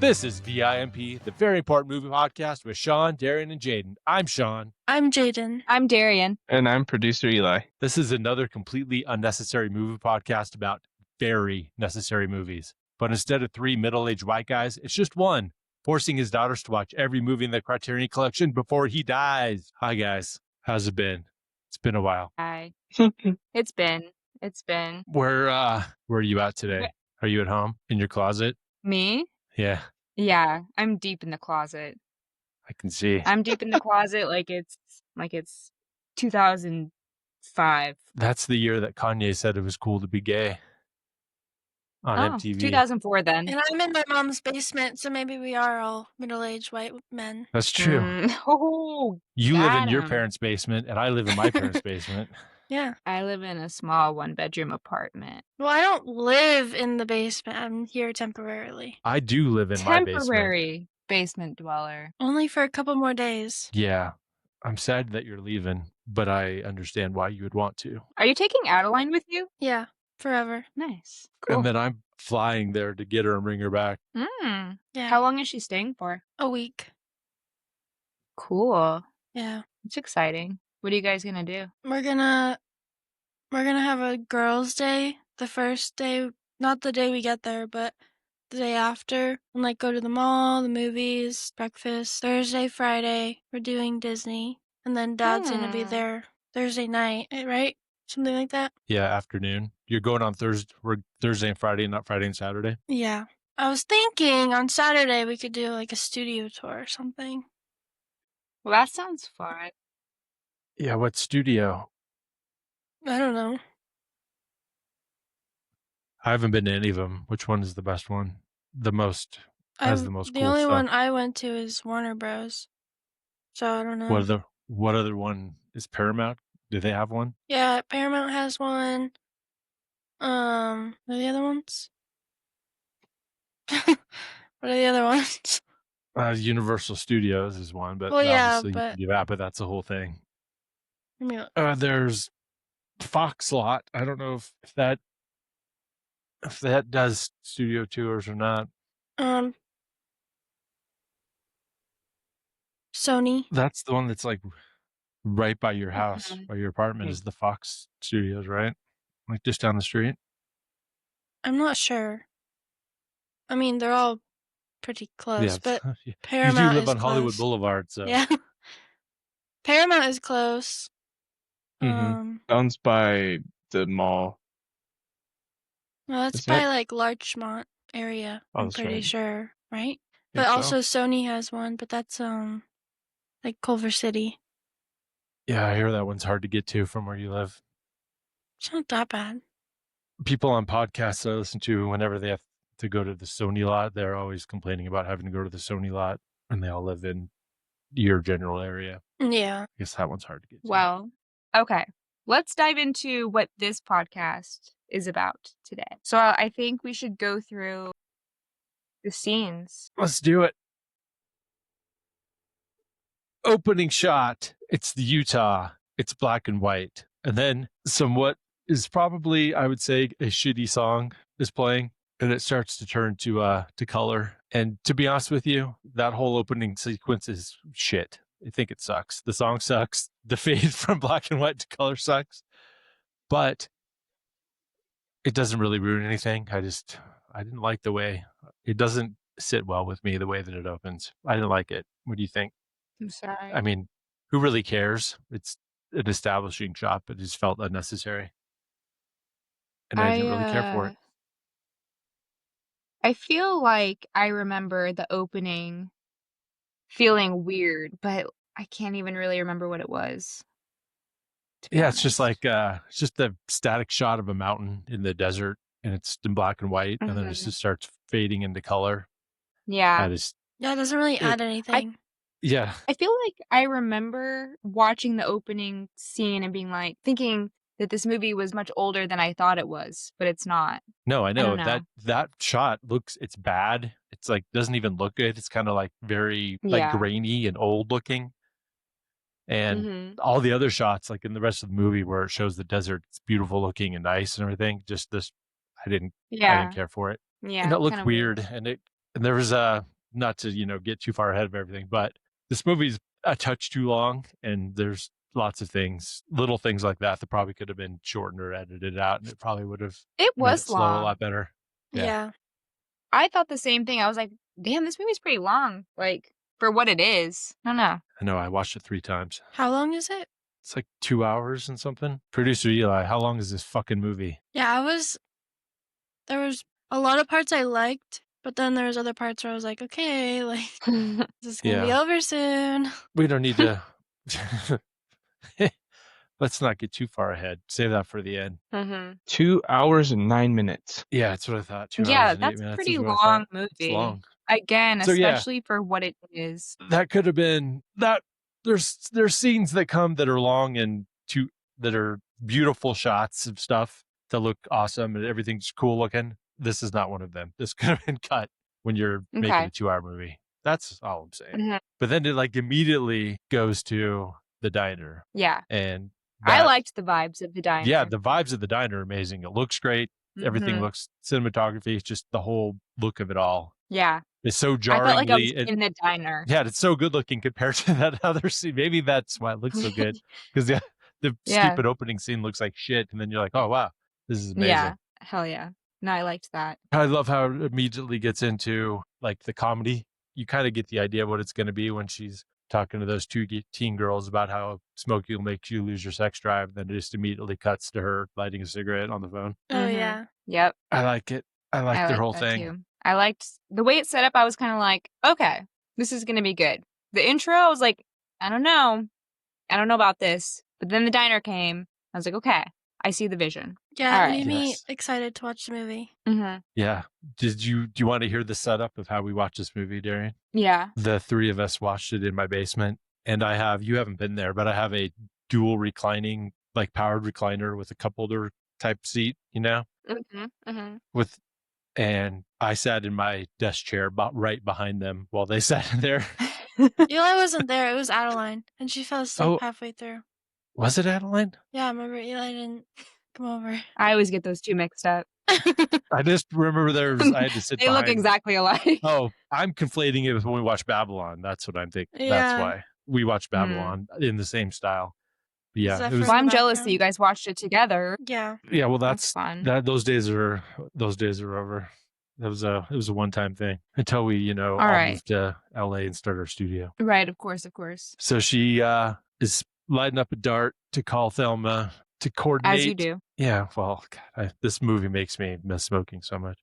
This is VIMP, the Very Important Movie Podcast with Sean, Darian, and Jaden. I'm Sean. I'm Jaden. I'm Darian. And I'm producer Eli. This is another completely unnecessary movie podcast about very necessary movies. But instead of three middle-aged white guys, it's just one, forcing his daughters to watch every movie in the Criterion Collection before he dies. Hi, guys. How's it been? It's been a while. Hi. It's been. Where are you at today? Are you at home? In your closet? Me? Yeah. Yeah, I'm deep in the closet. I can see. I'm deep in the closet like it's 2005. That's the year that Kanye said it was cool to be gay on MTV. 2004 then. And I'm in my mom's basement, so maybe we are all middle-aged white men. That's true. Oh, You live in your parents' basement, and I live in my parents' basement. Yeah. I live in a small one-bedroom apartment. Well, I don't live in the basement. I'm here temporarily. I do live in my basement. Temporary basement dweller. Only for a couple more days. Yeah. I'm sad that you're leaving, but I understand why you would want to. Are you taking Adeline with you? Yeah, forever. Nice. Cool. And then I'm flying there to get her and bring her back. Yeah. Yeah. How long is she staying for? A week. Cool. Yeah. It's exciting. What are you guys gonna do? We're gonna have a girls' day the first day, not the day we get there, but the day after, and like go to the mall, the movies, breakfast. Thursday, Friday, we're doing Disney, and then Dad's gonna be there Thursday night, right? Something like that. Yeah, afternoon. You're going on Thursday and Friday, not Friday and Saturday? Yeah. I was thinking on Saturday we could do like a studio tour or something. Well, that sounds fun. Yeah, what studio? I don't know. I haven't been to any of them. Which one is the best one? The only stuff. One I went to is Warner Bros. So I don't know. What other one is Paramount? Do they have one? Yeah, Paramount has one. What are the other ones? What are the other ones? Universal Studios is one, but well, yeah, obviously you can do that, but that's the whole thing. There's Fox Lot. I don't know if that does studio tours or not. Sony. That's the one that's like right by your house, by your apartment is the Fox Studios, right? Like just down the street? I'm not sure. I mean, they're all pretty close, but Paramount you do live is on close. Hollywood Boulevard, so yeah. Paramount is close. Sounds by the mall. No, that's by like Larchmont area. I'm pretty sure, right? But also Sony has one, but that's like Culver City. Yeah, I hear that one's hard to get to from where you live. It's not that bad. People on podcasts I listen to, whenever they have to go to the Sony lot, they're always complaining about having to go to the Sony lot, and they all live in your general area. Yeah. I guess that one's hard to get to. Well, okay. Let's dive into what this podcast is about today. So I think we should go through the scenes. Let's do it. Opening shot. It's the Utah. It's black and white. And then what is probably, I would say, a shitty song is playing. And it starts to turn to color. And to be honest with you, that whole opening sequence is shit. I think it sucks. The song sucks. The fade from black and white to color sucks. But it doesn't really ruin anything. I didn't like the way it doesn't sit well with me, the way that it opens. I didn't like it. What do you think? I'm sorry. I mean, who really cares? It's an establishing shot, but it just felt unnecessary. And I didn't really care for it. I feel like I remember the opening feeling weird, but I can't even really remember what it was. Yeah, it's just like it's just a static shot of a mountain in the desert, and it's in black and white, and then it just starts fading into color. Yeah. It doesn't really add anything. Yeah. I feel like I remember watching the opening scene and being like, thinking that this movie was much older than I thought it was, but it's not. No, I know. don't know. That shot it's bad. It's like doesn't even look good. It's kind of like very like grainy and old looking. And all the other shots, like in the rest of the movie where it shows the desert, it's beautiful looking and nice and everything. Just this, I didn't care for it. Yeah. And it looked kinda weird. And And there was not to, get too far ahead of everything, but this movie's a touch too long, and there's lots of things, little things like that probably could have been shortened or edited out, and it probably would have It made was it flow a long. lot better. Yeah. I thought the same thing. I was like, damn, this movie's pretty long. Like, for what it is. I don't know. I know, I watched it 3 times. How long is it? It's like 2 hours and something. Producer Eli, how long is this fucking movie? Yeah, there was a lot of parts I liked, but then there was other parts where I was like, okay, like, this is going to be over soon. We don't need to... Let's not get too far ahead. Save that for the end. 2 hours and 9 minutes. Yeah, that's what I thought. 2 hours Yeah, and 8 that's a minutes pretty is what I long thought. movie. It's long. Again, So, yeah. especially for what it is. That could have been that. There's scenes that are long and that are beautiful shots of stuff that look awesome and everything's cool looking. This is not one of them. This could have been cut when you're making a 2-hour movie. That's all I'm saying. But then it like immediately goes to the diner. Yeah. And I liked the vibes of the diner. Yeah, the vibes of the diner are amazing. It looks great. Everything looks cinematography. It's just the whole look of it all. Yeah. It's so jarringly. I felt like I was in the diner. Yeah, it's so good looking compared to that other scene. Maybe that's why it looks so good. Because the stupid opening scene looks like shit. And then you're like, oh, wow, this is amazing. Yeah, hell yeah. No, I liked that. I love how it immediately gets into like the comedy. You kind of get the idea of what it's going to be when she's talking to those 2 teen girls about how smoking will make you lose your sex drive. Then it just immediately cuts to her lighting a cigarette on the phone. Oh, yeah. Yep. I like it. I like their whole thing. Too. I liked the way it's set up. I was kind of like, okay, this is going to be good. The intro, I was like, I don't know about this. But then the diner came. I was like, okay, I see the vision. Yeah, it made me excited to watch the movie. Yeah. Do you want to hear the setup of how we watched this movie, Darian? Yeah. The 3 of us watched it in my basement, and you haven't been there, but I have a dual reclining, like powered recliner with a cup holder type seat, and I sat in my desk chair right behind them while they sat in there. Eli wasn't there. It was Adeline, and she fell asleep halfway through. Was it Adeline? Yeah, I remember Eli didn't come over. I always get those 2 mixed up. I just remember I had to sit They behind. look exactly alike. Oh, I'm conflating it with when we watched Babylon. That's what I'm thinking. Yeah. That's why we watched Babylon in the same style. But yeah, well, I'm jealous that you guys watched it together. Yeah. Yeah, well, that's fun. Those days are over. It was a one-time thing until we, all moved to LA and start our studio. Right, of course. So she is lighting up a dart to call Thelma to coordinate. As you do. Yeah, well, God, this movie makes me miss smoking so much.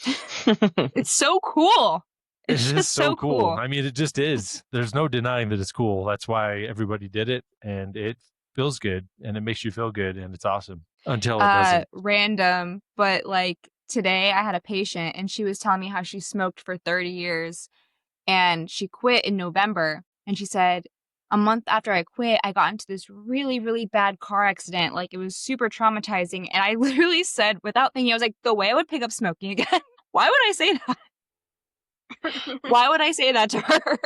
It's so cool. It's just so cool. I mean, it just is. There's no denying that it's cool. That's why everybody did it, and it feels good, and it makes you feel good, and it's awesome until it doesn't. Random, but like today I had a patient, and she was telling me how she smoked for 30 years, and she quit in November, and she said, a month after I quit, I got into this really, really bad car accident. Like, it was super traumatizing, and I literally said, without thinking, I was like, the way I would pick up smoking again. Why would I say that? Why would I say that to her?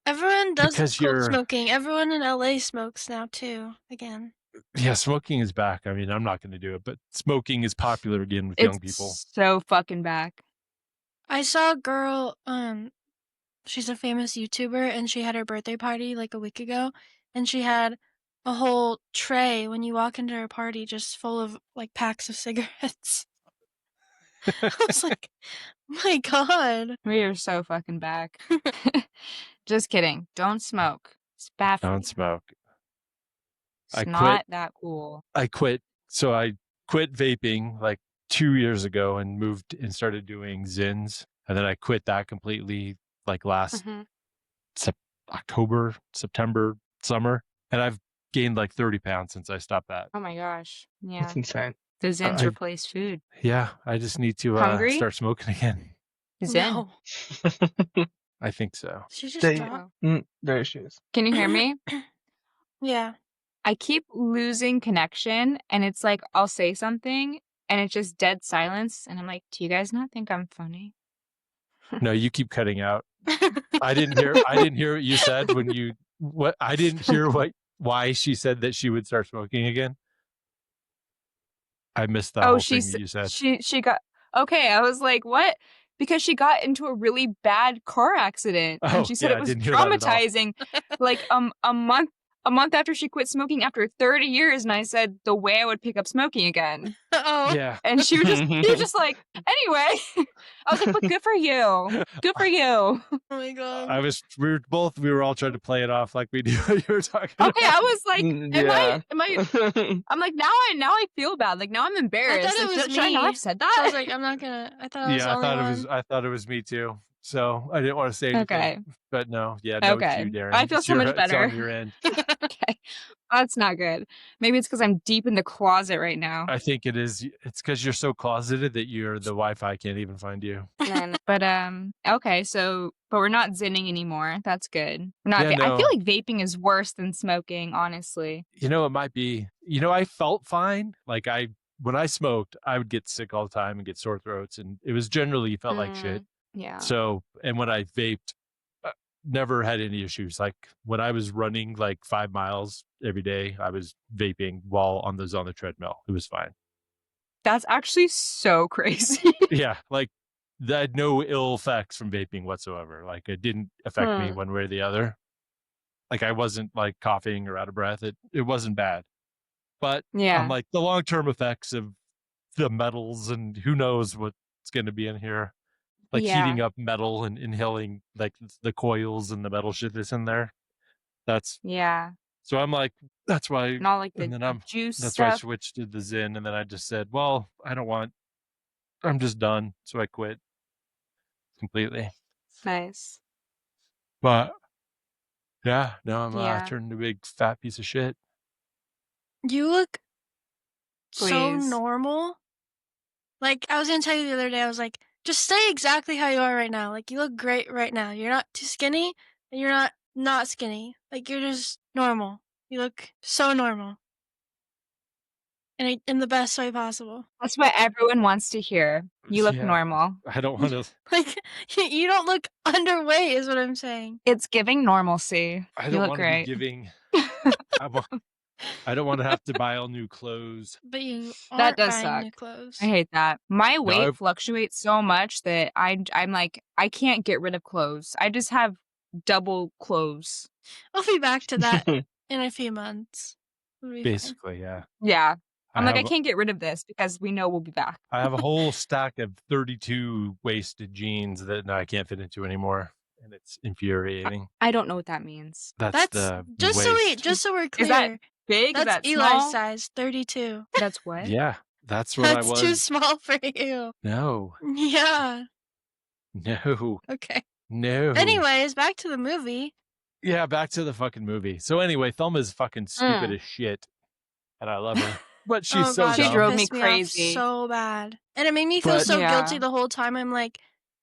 Everyone does quit smoking. Everyone in LA smokes now too, again. Yeah, smoking is back. I mean, I'm not going to do it, but smoking is popular again with young people. So fucking back. I saw a girl, she's a famous YouTuber, and she had her birthday party like a week ago, and she had a whole tray when you walk into her party just full of like packs of cigarettes. I was like, my God. We are so fucking back. Just kidding. Don't smoke. It's bad for you. Don't smoke. It's not that cool. I quit. So I quit vaping like 2 years ago and moved and started doing Zins. And then I quit that completely like last October, September, summer. And I've gained like 30 pounds since I stopped that. Oh my gosh. Yeah. That's insane. The Zins replace food. Yeah, I just need to start smoking again. Zen? No. I think so. She just dropped. There she is. Can you hear me? Yeah. I keep losing connection, and it's like I'll say something, and it's just dead silence, and I'm like, do you guys not think I'm funny? No, you keep cutting out. I didn't hear what you said I didn't hear why she said that she would start smoking again. I missed the whole thing that you said. She got okay. I was like, what? because she got into a really bad car accident. Oh, And she said yeah, it I was didn't hear that at all. traumatizing. Like a month after she quit smoking after 30 years. And I said, the way I would pick up smoking again. Oh. Yeah. And she was just like, anyway. I was like, but good for you. Good for you. Oh my god. We were all trying to play it off like we knew what you were talking about. Okay, I was like, Yeah. am I I'm like, now I feel bad. Like, now I'm embarrassed. I thought it Like, was should I not me. have said So that? I was like, I'm not gonna. I thought I was the only one. I thought it was me too. So I didn't want to say anything. Okay. But no, yeah, no, Okay. it's you, Darren. I feel so much It's better. on your end. Okay. That's not good. Maybe it's because I'm deep in the closet right now. I think it is. It's because you're so closeted that the Wi-Fi can't even find you. But okay, so but we're not zinning anymore. That's good. We're not. Yeah, I no. feel like vaping is worse than smoking, honestly. You know, it might be. You know, I felt fine. Like when I smoked, I would get sick all the time and get sore throats, and it was generally felt like shit. Yeah. So, and when I vaped, never had any issues. Like when I was running like 5 miles every day, I was vaping while on the treadmill. It was fine. That's actually so crazy. Yeah, like I had no ill effects from vaping whatsoever. Like it didn't affect me one way or the other. Like I wasn't like coughing or out of breath. It wasn't bad. But I'm like the long-term effects of the metals and who knows what's going to be in here. Like heating up metal and inhaling like the coils and the metal shit that's in there. That's So I'm like, that's why. And all like the and then juice That's stuff. why I switched to the Zyn, and then I just said, well, I'm just done. So I quit completely. Nice. But yeah, now I'm turning a big fat piece of shit. You look so Please. normal. Like, I was gonna tell you the other day, I was like, just stay exactly how you are right now. Like, you look great right now. You're not too skinny, and you're not skinny. Like, you're just normal. You look so normal. In the best way possible. That's what everyone wants to hear. You look normal. I don't want to. Like, you don't look underweight, is what I'm saying. It's giving normalcy. I You don't look want to great. be giving. I don't want to have to buy all new clothes. But you That aren't does buying suck. new clothes. I hate that. My weight I've- fluctuates so much that I'm like, I can't get rid of clothes. I just have double clothes. I'll be back to that in a few months. It'll be fine. Basically, yeah. Yeah. I have- can't get rid of this because we know we'll be back. I have a whole stack of 32 wasted jeans that I can't fit into anymore, and it's infuriating. I don't know what that means. That's the just waist. so we're clear. Is that big? That's Is that Eli's small? size, 32. That's what? Yeah, that's what That's I was. too small for you. No, Yeah. no, Okay. no. Anyways, back to the movie. Yeah, back to the fucking movie. So anyway, Thelma's fucking stupid as shit, and I love her, but she's so God, She dumb. drove me pissed off crazy. so bad. And it made me feel But- so Yeah. guilty the whole time. I'm like,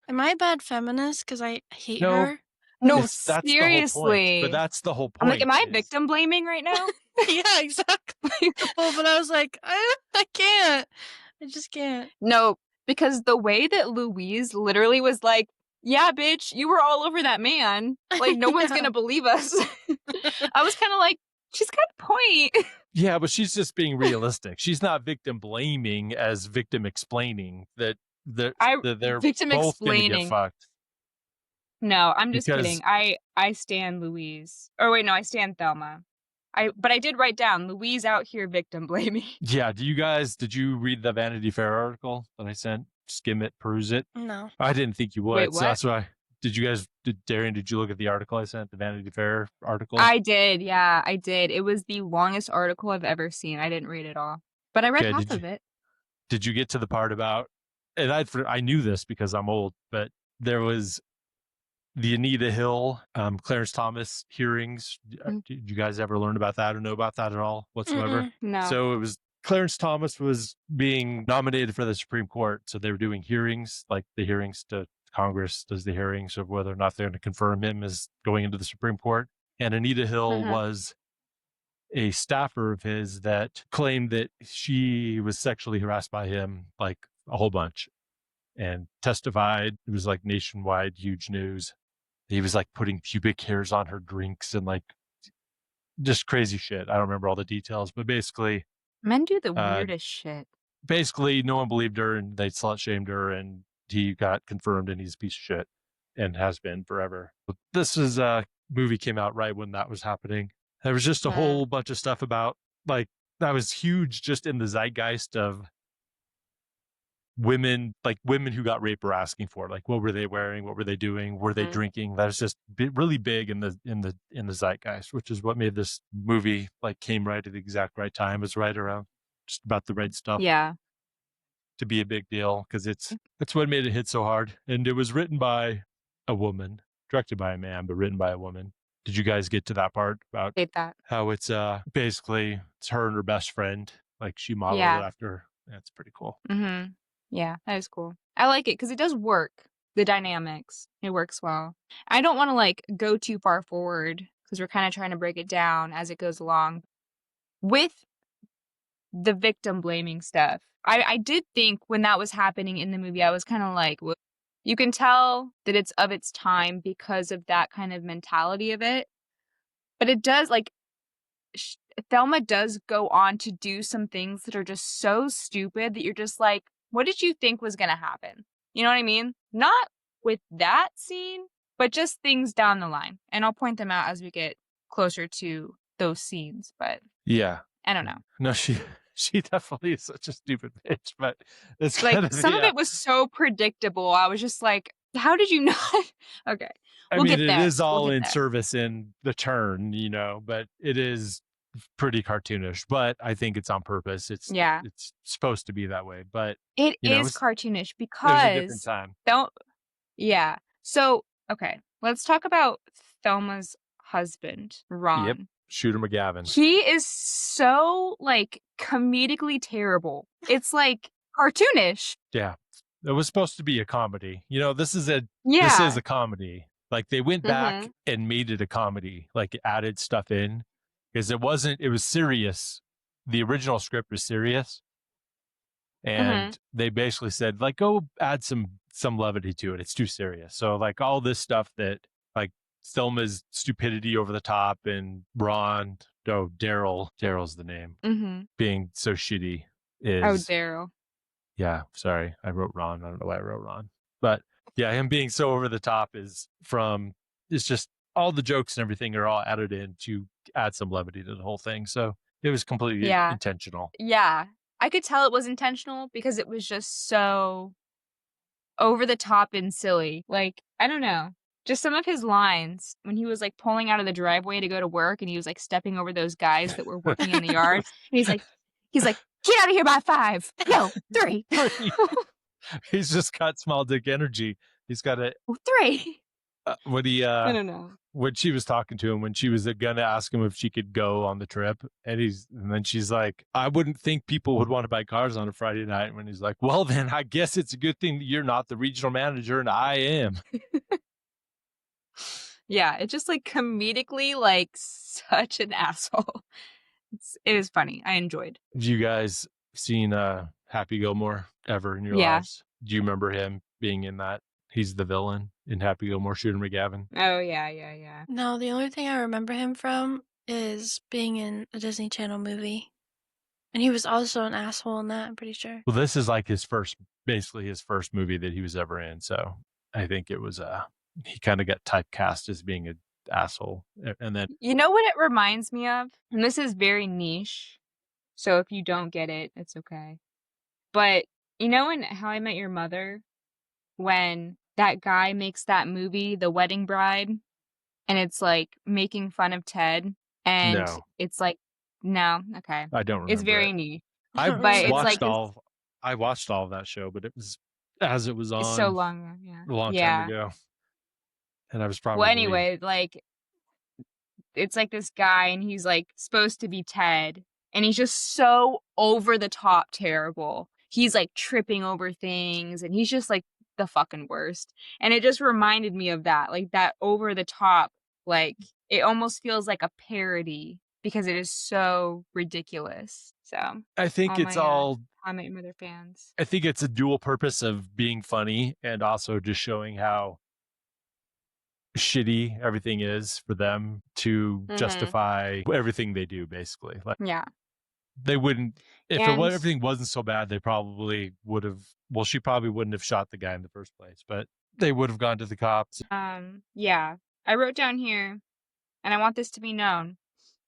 am I a bad feminist because I hate No. her? No, That's the whole point. seriously. But that's the whole point. I'm like, am I is- victim blaming right now? Yeah, exactly. Well, but I was like, I can't. I just can't. No, because the way that Louise literally was like, yeah, bitch, you were all over that man. Like, no one's Yeah. going to believe us. I was kind of like, she's got a point. Yeah, but she's just being realistic. She's not victim blaming as victim explaining that they're victim both going to get explaining. fucked. No, I'm just Because- kidding. I stand Louise. Or wait, no, I stand Thelma. But I did write down Louise out here victim blaming. Yeah. Did you read the Vanity Fair article that I sent? Skim it, peruse it. No. I didn't think you would. Wait, So what? that's why. Darian, did you look at the article I sent, the Vanity Fair article? I did, yeah, I did. It was the longest article I've ever seen. I didn't read it all. But I read Okay, half did of it. Did you get to the part about, and I knew this because I'm old, but there was the Anita Hill, Clarence Thomas hearings. Did you guys ever learn about that or know about that at all whatsoever? No. So it was Clarence Thomas was being nominated for the Supreme Court. So they were doing hearings, like the hearings to Congress does the hearings of whether or not they're going to confirm him as going into the Supreme Court. And Anita Hill was a staffer of his that claimed that she was sexually harassed by him, like a whole bunch, and testified. It was like nationwide, huge news. He was like putting pubic hairs on her drinks and like just crazy shit. I don't remember all the details, but basically Men do the weirdest shit. no one believed her and they slut shamed her and he got confirmed and he's a piece of shit and has been forever. But this is movie came out right when that was happening. There was just a whole bunch of stuff about like that was huge just in the zeitgeist of women, like women who got raped were asking for, like, what were they wearing, what were they doing, were they drinking? That was just really big in the zeitgeist, which is what made this movie like came right at the exact right time. It was right around just about the right stuff Yeah. to be a big deal, because it's what made it hit so hard. And it was written by a woman, directed by a man, but written by a woman. Did you guys get to that part about Hate that. how it's basically it's her and her best friend, like she modeled Yeah. it after? That's pretty cool. Mm-hmm. Yeah, that is cool. I like it because it does work. The dynamics, it works well. I don't want to like go too far forward because we're kind of trying to break it down as it goes along. With the victim blaming stuff, I did think when that was happening in the movie, I was kind of like, well, you can tell that it's of its time because of that kind of mentality of it. But it does like Thelma does go on to do some things that are just so stupid that you're just like, what did you think was going to happen? You know what I mean? Not with that scene, but just things down the line. And I'll point them out as we get closer to those scenes. But yeah, I don't know. No, she definitely is such a stupid bitch, but it's Like kind of, some of it was so predictable. I was just like, how did you not? Okay. I We'll mean, get it there. is all We'll get in there. service in the turn, but it is pretty cartoonish, but I think it's on purpose. It's supposed to be that way, but It is it's, cartoonish it was a different because time. yeah. So, okay, let's talk about Thelma's husband, Ron. Yep. Shooter McGavin. He is so like comedically terrible. It's like cartoonish. Yeah. It was supposed to be a comedy. This is a comedy. Like they went back and made it a comedy, like added stuff in, because it was serious. The original script was serious. And they basically said, like, go add some levity to it. It's too serious. So like all this stuff that like Thelma's stupidity over the top and Daryl's the name, being so shitty is Daryl. Yeah, sorry. I wrote Ron. I don't know why I wrote Ron. But yeah, him being so over the top it's just all the jokes and everything are all added in to add some levity to the whole thing. So it was completely intentional. Yeah. I could tell it was intentional because it was just so over the top and silly. Like, I don't know. Just some of his lines when he was like pulling out of the driveway to go to work and he was like stepping over those guys that were working in the yard. And he's like, get out of here by 5. No, 3. He's just got small dick energy. He's got a 3. I don't know. When she was talking to him, when she was gonna ask him if she could go on the trip, and then she's like, I wouldn't think people would want to buy cars on a Friday night. When he's like, well, then I guess it's a good thing that you're not the regional manager and I am. Yeah, it's just like comedically like such an asshole. It was funny. I enjoyed. Have you guys seen Happy Gilmore ever in your lives? Do you remember him being in that? He's the villain in Happy Gilmore, Shooter McGavin. Oh, yeah. No, the only thing I remember him from is being in a Disney Channel movie. And he was also an asshole in that, I'm pretty sure. Well, this is like basically his first movie that he was ever in. So I think it was, he kind of got typecast as being an asshole. And then, you know what it reminds me of? And this is very niche. So if you don't get it, it's okay. But you know in How I Met Your Mother, when that guy makes that movie, The Wedding Bride, and it's like making fun of Ted, and it's like, no, okay. I don't remember. It's very niche. I watched all of that show, but it was as it was on. It's so long, a long time ago. And I was probably. Well, anyway, like, it's like this guy, and he's like supposed to be Ted, and he's just so over the top terrible. He's like tripping over things, and he's just like the fucking worst. And it just reminded me of that, like that over the top, like it almost feels like a parody because it is so ridiculous. So I think it's all How I Met Your Mother fans. I think it's a dual purpose of being funny and also just showing how shitty everything is for them to justify everything they do, basically. Like, yeah. they wouldn't, if And everything wasn't so bad, they probably would have, well, she probably wouldn't have shot the guy in the first place, but they would have gone to the cops. yeah, I wrote down here, and I want this to be known,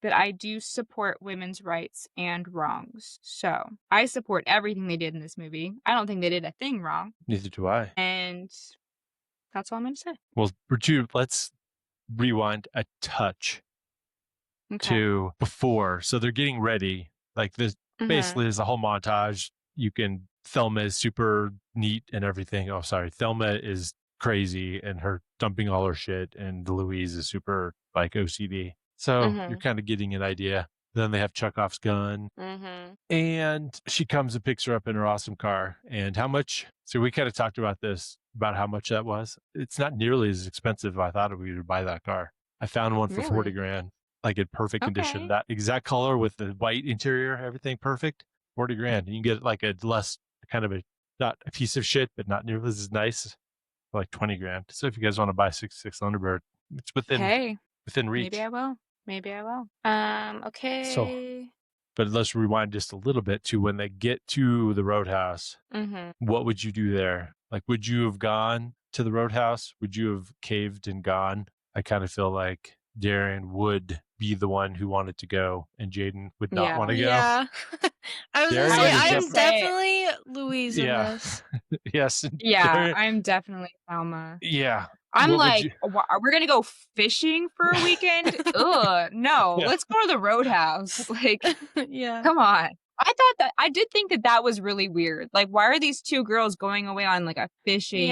that I do support women's rights and wrongs. So I support everything they did in this movie. I don't think they did a thing wrong. Neither do I. And that's all I'm going to say. Well, let's rewind a touch Okay. to before. So they're getting ready. Like this basically is a whole montage. Thelma is super neat and everything. Oh, sorry. Thelma is crazy and her dumping all her shit, and Louise is super like OCD. So you're kind of getting an idea. Then they have Chekhov's gun. And she comes and picks her up in her awesome car. And how much? So we kind of talked about this, about how much that was. It's not nearly as expensive as I thought we would buy that car. I found one for 40 grand, like in perfect condition. That exact color with the white interior, everything perfect, 40 grand. And you can get like a less kind of not a piece of shit, but not nearly as nice, for like 20 grand. So if you guys want to buy 66 Thunderbird, it's within reach. Maybe I will. Okay. So, but let's rewind just a little bit to when they get to the Roadhouse. What would you do there? Like, would you have gone to the Roadhouse? Would you have caved and gone? I kind of feel like Darren would be the one who wanted to go, and Jaden would not want to go. Yeah. I was going to say, I am definitely Louise in this. Yes. Yeah, I'm definitely Thelma. Yeah. I'm like, we're going to go fishing for a weekend? Ugh, no, let's go to the Roadhouse. Like, come on. I did think that was really weird. Like, why are these two girls going away on like a fishing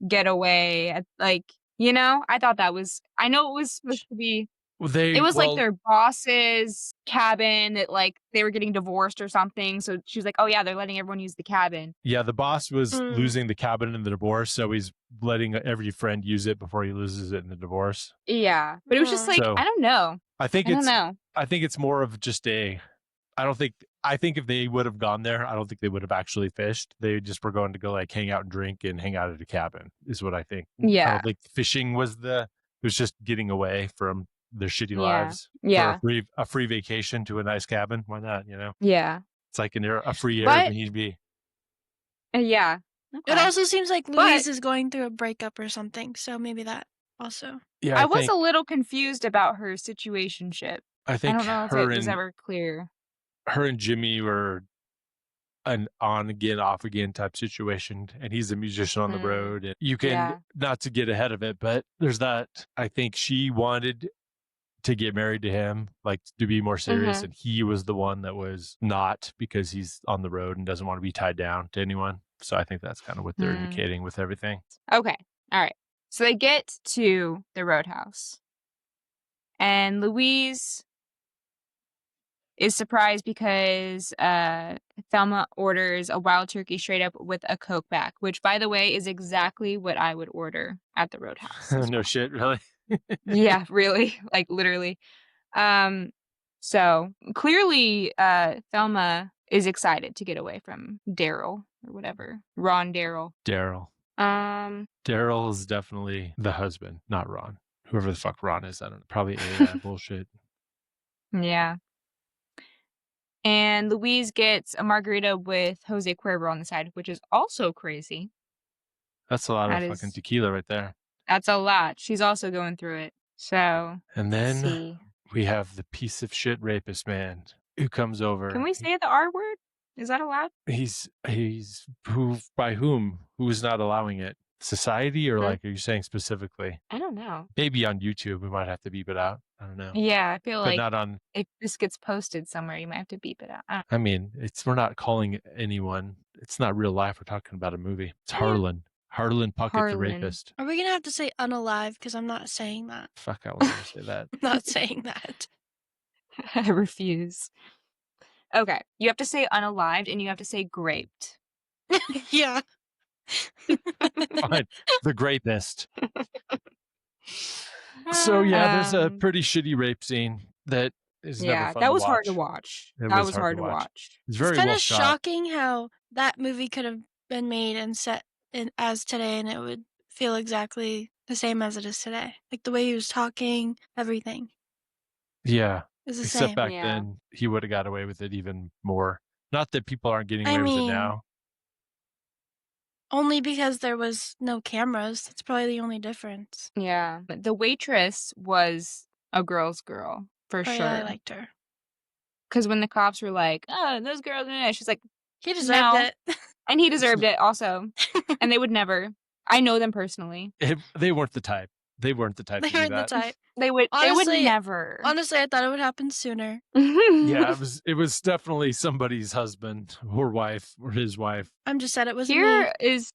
getaway? Like, you know, I thought that was, I know it was supposed to be, it was like their boss's cabin that like they were getting divorced or something. So she was like, oh yeah, they're letting everyone use the cabin. Yeah, the boss was losing the cabin in the divorce, so he's letting every friend use it before he loses it in the divorce. Yeah, but it was just like, I don't know. I think it's more of just I think if they would have gone there, I don't think they would have actually fished. They just were going to go like hang out and drink and hang out at a cabin is what I think. Yeah. I don't think fishing was it was just getting away from their shitty lives. Yeah. For a free vacation to a nice cabin. Why not, you know? Yeah. It's like a free Airbnb. Yeah. Okay. It also seems like Louise is going through a breakup or something, so maybe that also. Yeah, I was a little confused about her situationship. I think I don't know if it was ever clear. Her and Jimmy were an on again, off again type situation, and he's a musician on the road. And you can not to get ahead of it, but there's that. I think she wanted to get married to him, like to be more serious, and he was the one that was not, because he's on the road and doesn't want to be tied down to anyone. So I think that's kind of what they're indicating with everything. Okay. All right. So they get to the Roadhouse, and Louise is surprised because Thelma orders a wild turkey straight up with a Coke back, which, by the way, is exactly what I would order at the Roadhouse. No shit, really? Yeah, really, like literally. So clearly, Thelma is excited to get away from Daryl or whatever, Ron Daryl. Daryl is definitely the husband, not Ron. Whoever the fuck Ron is, I don't know. Probably bullshit. Yeah. And Louise gets a margarita with Jose Cuervo on the side, which is also crazy. That's a lot of fucking tequila right there. That's a lot. She's also going through it. So, and then we have the piece of shit rapist man who comes over. Can we say the R word? Is that allowed? He's by whom? Who's not allowing it? Society, or like, are you saying specifically? I don't know. Maybe on YouTube we might have to beep it out. I don't know. Yeah, I feel like not on. If this gets posted somewhere, you might have to beep it out. I mean, we're not calling anyone. It's not real life. We're talking about a movie. It's Harlan. Harlan Puckett, the rapist. Are we going to have to say unalive? Because I'm not saying that. Fuck, I was going to say that. I'm not saying that. I refuse. Okay, you have to say unalived and you have to say graped. Yeah. Fine. The grapist. So yeah, there's a pretty shitty rape scene that is never fun that to was watch. hard to watch. That was hard to watch. It's very kind well of shot. Shocking how that movie could have been made and set as today, and it would feel exactly the same as it is today. Like the way he was talking, everything. Yeah, is the Except same. back Yeah. then, he would have got away with it even more. Not that people aren't getting I away with it mean, now. only because there was no cameras. That's probably the only difference. Yeah. But the waitress was a girl's girl, for Oh, sure. yeah, I liked her. Because when the cops were like, oh, those girls are nice, she's like, He deserved no. it. And he deserved it also. And they would never. I know them personally. They weren't the type. They weren't the type They to do weren't the that. type. They would Honestly- never. Honestly, I thought it would happen sooner. Yeah, it was definitely somebody's husband or wife or his wife. I'm just sad it wasn't Here me. is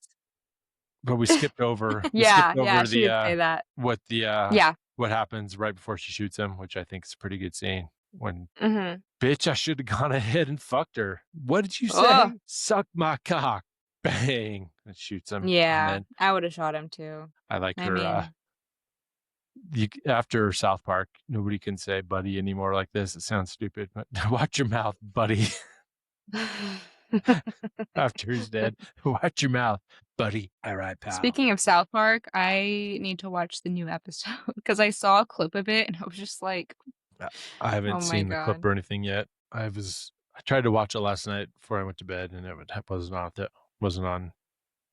But we skipped over. yeah, we skipped over she did say that. what happens right before she shoots him, which I think is a pretty good scene. When Mm-hmm. bitch, I should have gone ahead and fucked her. What did you say? Ugh. Suck my cock. Bang. And shoots him. Yeah, And then I would have shot him too. I like I her. After South Park, nobody can say buddy anymore like this. It sounds stupid, but watch your mouth, buddy. After he's dead, watch your mouth, buddy. All right, pal. Speaking of South Park, I need to watch the new episode because I saw a clip of it and I was just like, I haven't oh my seen the clip God. or anything yet. I tried to watch it last night before I went to bed, and it wasn't on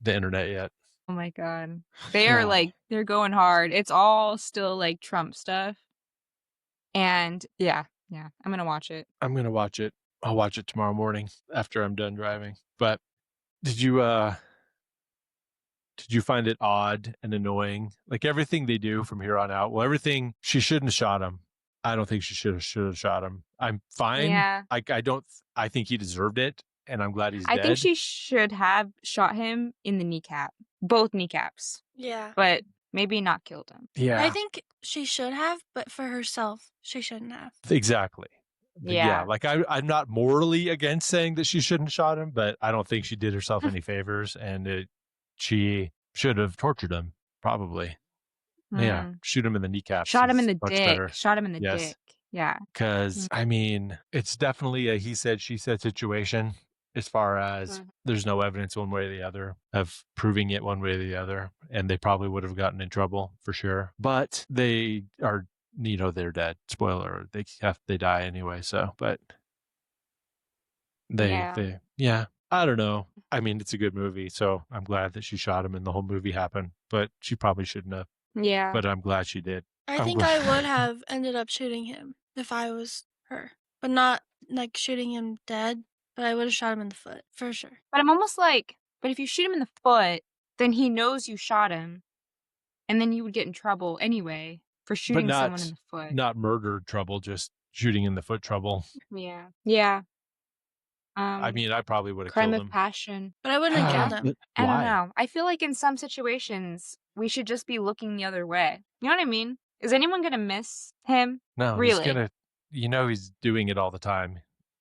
the internet yet. Oh my God. They are like, they're going hard. It's all still like Trump stuff. And yeah, I'm going to watch it. I'm gonna watch it. I'll watch it tomorrow morning after I'm done driving. But did you find it odd and annoying? Like everything they do from here on out. Well, everything she shouldn't have shot him. I don't think she should have shot him. I'm fine. Yeah. I think he deserved it, and I'm glad he's dead. I think she should have shot him in the kneecap, both kneecaps, Yeah. but maybe not killed him. Yeah. I think she should have, but for herself, she shouldn't have. Exactly. But Yeah. like I'm not morally against saying that she shouldn't have shot him, but I don't think she did herself any favors, and she should have tortured him, probably. Yeah, shoot him in the kneecaps. Shot him in is the much dick. better. Shot him in the Yes. dick. Yeah. Because I mean, it's definitely a he said, she said situation as far as there's no evidence one way or the other of proving it one way or the other. And they probably would have gotten in trouble for sure. But they are, they're dead. Spoiler, they die anyway. So, but they, I don't know. I mean, it's a good movie. So I'm glad that she shot him and the whole movie happened, but she probably shouldn't have. Yeah. But I'm glad she did. I think I would have ended up shooting him if I was her, but not like shooting him dead, but I would have shot him in the foot for sure. But I'm almost like, but if you shoot him in the foot, then he knows you shot him, and then you would get in trouble anyway for shooting someone in the foot. Not murder trouble, just shooting in the foot trouble. Yeah. Yeah. I mean, I probably would have crime killed of him. passion. But I wouldn't have killed him. I don't know. I feel like in some situations we should just be looking the other way. You know what I mean? Is anyone gonna miss him? No, really? He's doing it all the time.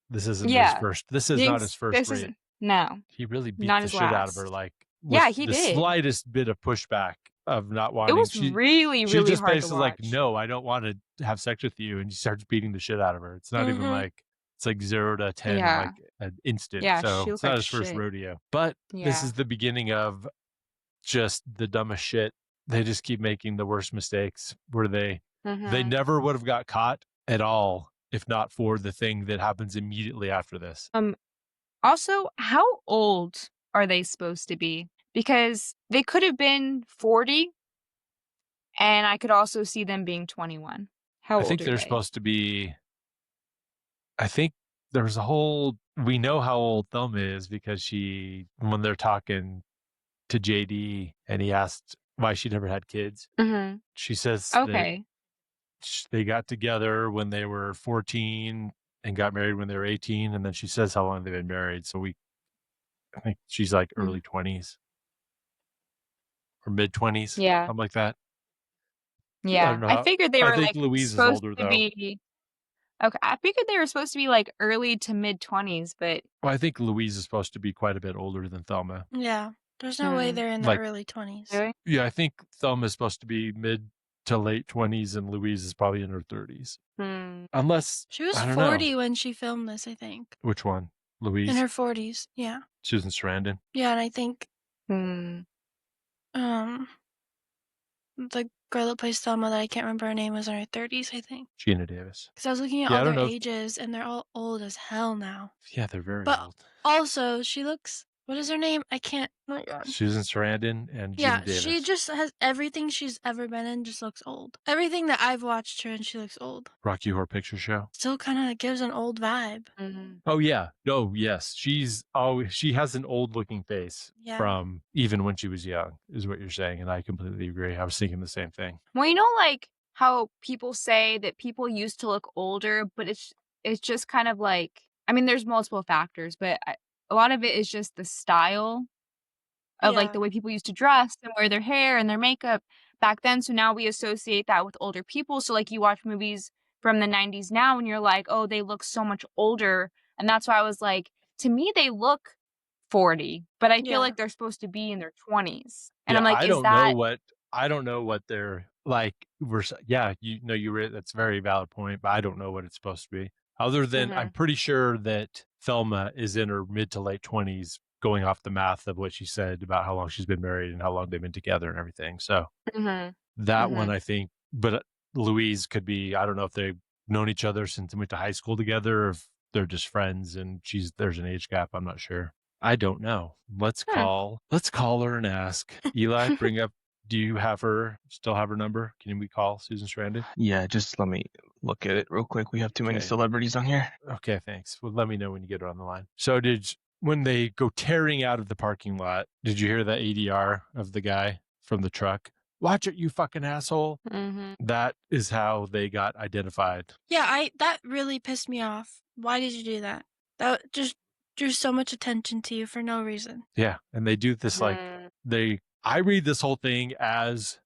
This isn't his Yeah. first. This is not his first rape. No. He really beat Not the his shit out of her, last. like Yeah, with he the did. slightest bit of pushback of not wanting. It was really, she really just hard to basically watch. like, no, I don't want to have sex with you, and he starts beating the shit out of her. It's not even like it's like 0 to 10, Yeah. like an instant. Yeah, So she it's looked not like his first shit. rodeo. But this Yeah. is the beginning of just the dumbest shit. They just keep making the worst mistakes where they never would have got caught at all if not for the thing that happens immediately after this. Also, how old are they supposed to be? Because they could have been 40, and I could also see them being 21. How old I think are they're they? supposed to be. I think there's a whole. We know how old Thelma is because when they're talking to JD and he asked why she never had kids, she says that they got together when they were 14 and got married when they were 18, and then she says how long they've been married. So I think she's like early 20s or mid 20s, something like that. Yeah, I figured they were like Louise is supposed older to though. be. Okay, I figured they were supposed to be like early to mid 20s, but Well, I think Louise is supposed to be quite a bit older than Thelma. Yeah, there's no way they're in their early 20s. Really? Yeah, I think Thelma is supposed to be mid to late 20s, and Louise is probably in her 30s. Unless she was I don't 40 know. when she filmed this, I think. Which one? Louise? In her 40s, yeah. Susan Sarandon. Yeah, and I think the girl that plays Thelma that I can't remember her name was in her 30s, I think. Geena Davis. Because I was looking at Yeah, I all don't their know if- ages, and they're all old as hell now. Yeah, they're very But old. also, she looks. What is her name? I can't. Oh my god. Susan Sarandon and Yeah, Geena Davis. she just has everything she's ever been in. Just looks old. Everything that I've watched her in, she looks old. Rocky Horror Picture Show. Still kind of gives an old vibe. Mm-hmm. Oh yeah. Oh yes. She has an old looking face Yeah. from even when she was young, is what you're saying. And I completely agree. I was thinking the same thing. Well, you know, like how people say that people used to look older, but it's just kind of like, I mean, there's multiple factors, but a lot of it is just the style of like the way people used to dress and wear their hair and their makeup back then. So now we associate that with older people. So like you watch movies from the 90s now and you're like, oh, they look so much older. And that's why I was like, to me, they look 40, but I feel like they're supposed to be in their 20s. And I'm like, I is don't that? know what they're like. That's a very valid point, but I don't know what it's supposed to be. Other than I'm pretty sure that Thelma is in her mid to late 20s, going off the math of what she said about how long she's been married and how long they've been together and everything. So that one, I think, but Louise could be, I don't know if they've known each other since they went to high school together, or if they're just friends and there's an age gap. I'm not sure. I don't know. Let's call her and ask. Eli, do you still have her number? Can we call Susan Sarandon? Yeah, just let me look at it real quick. We have too many celebrities on here. Okay, thanks. Well, let me know when you get her on the line. So when they go tearing out of the parking lot, did you hear that ADR of the guy from the truck? Watch it, you fucking asshole. That is how they got identified. Yeah, that really pissed me off. Why did you do that? That just drew so much attention to you for no reason. Yeah, and they do this I read this whole thing as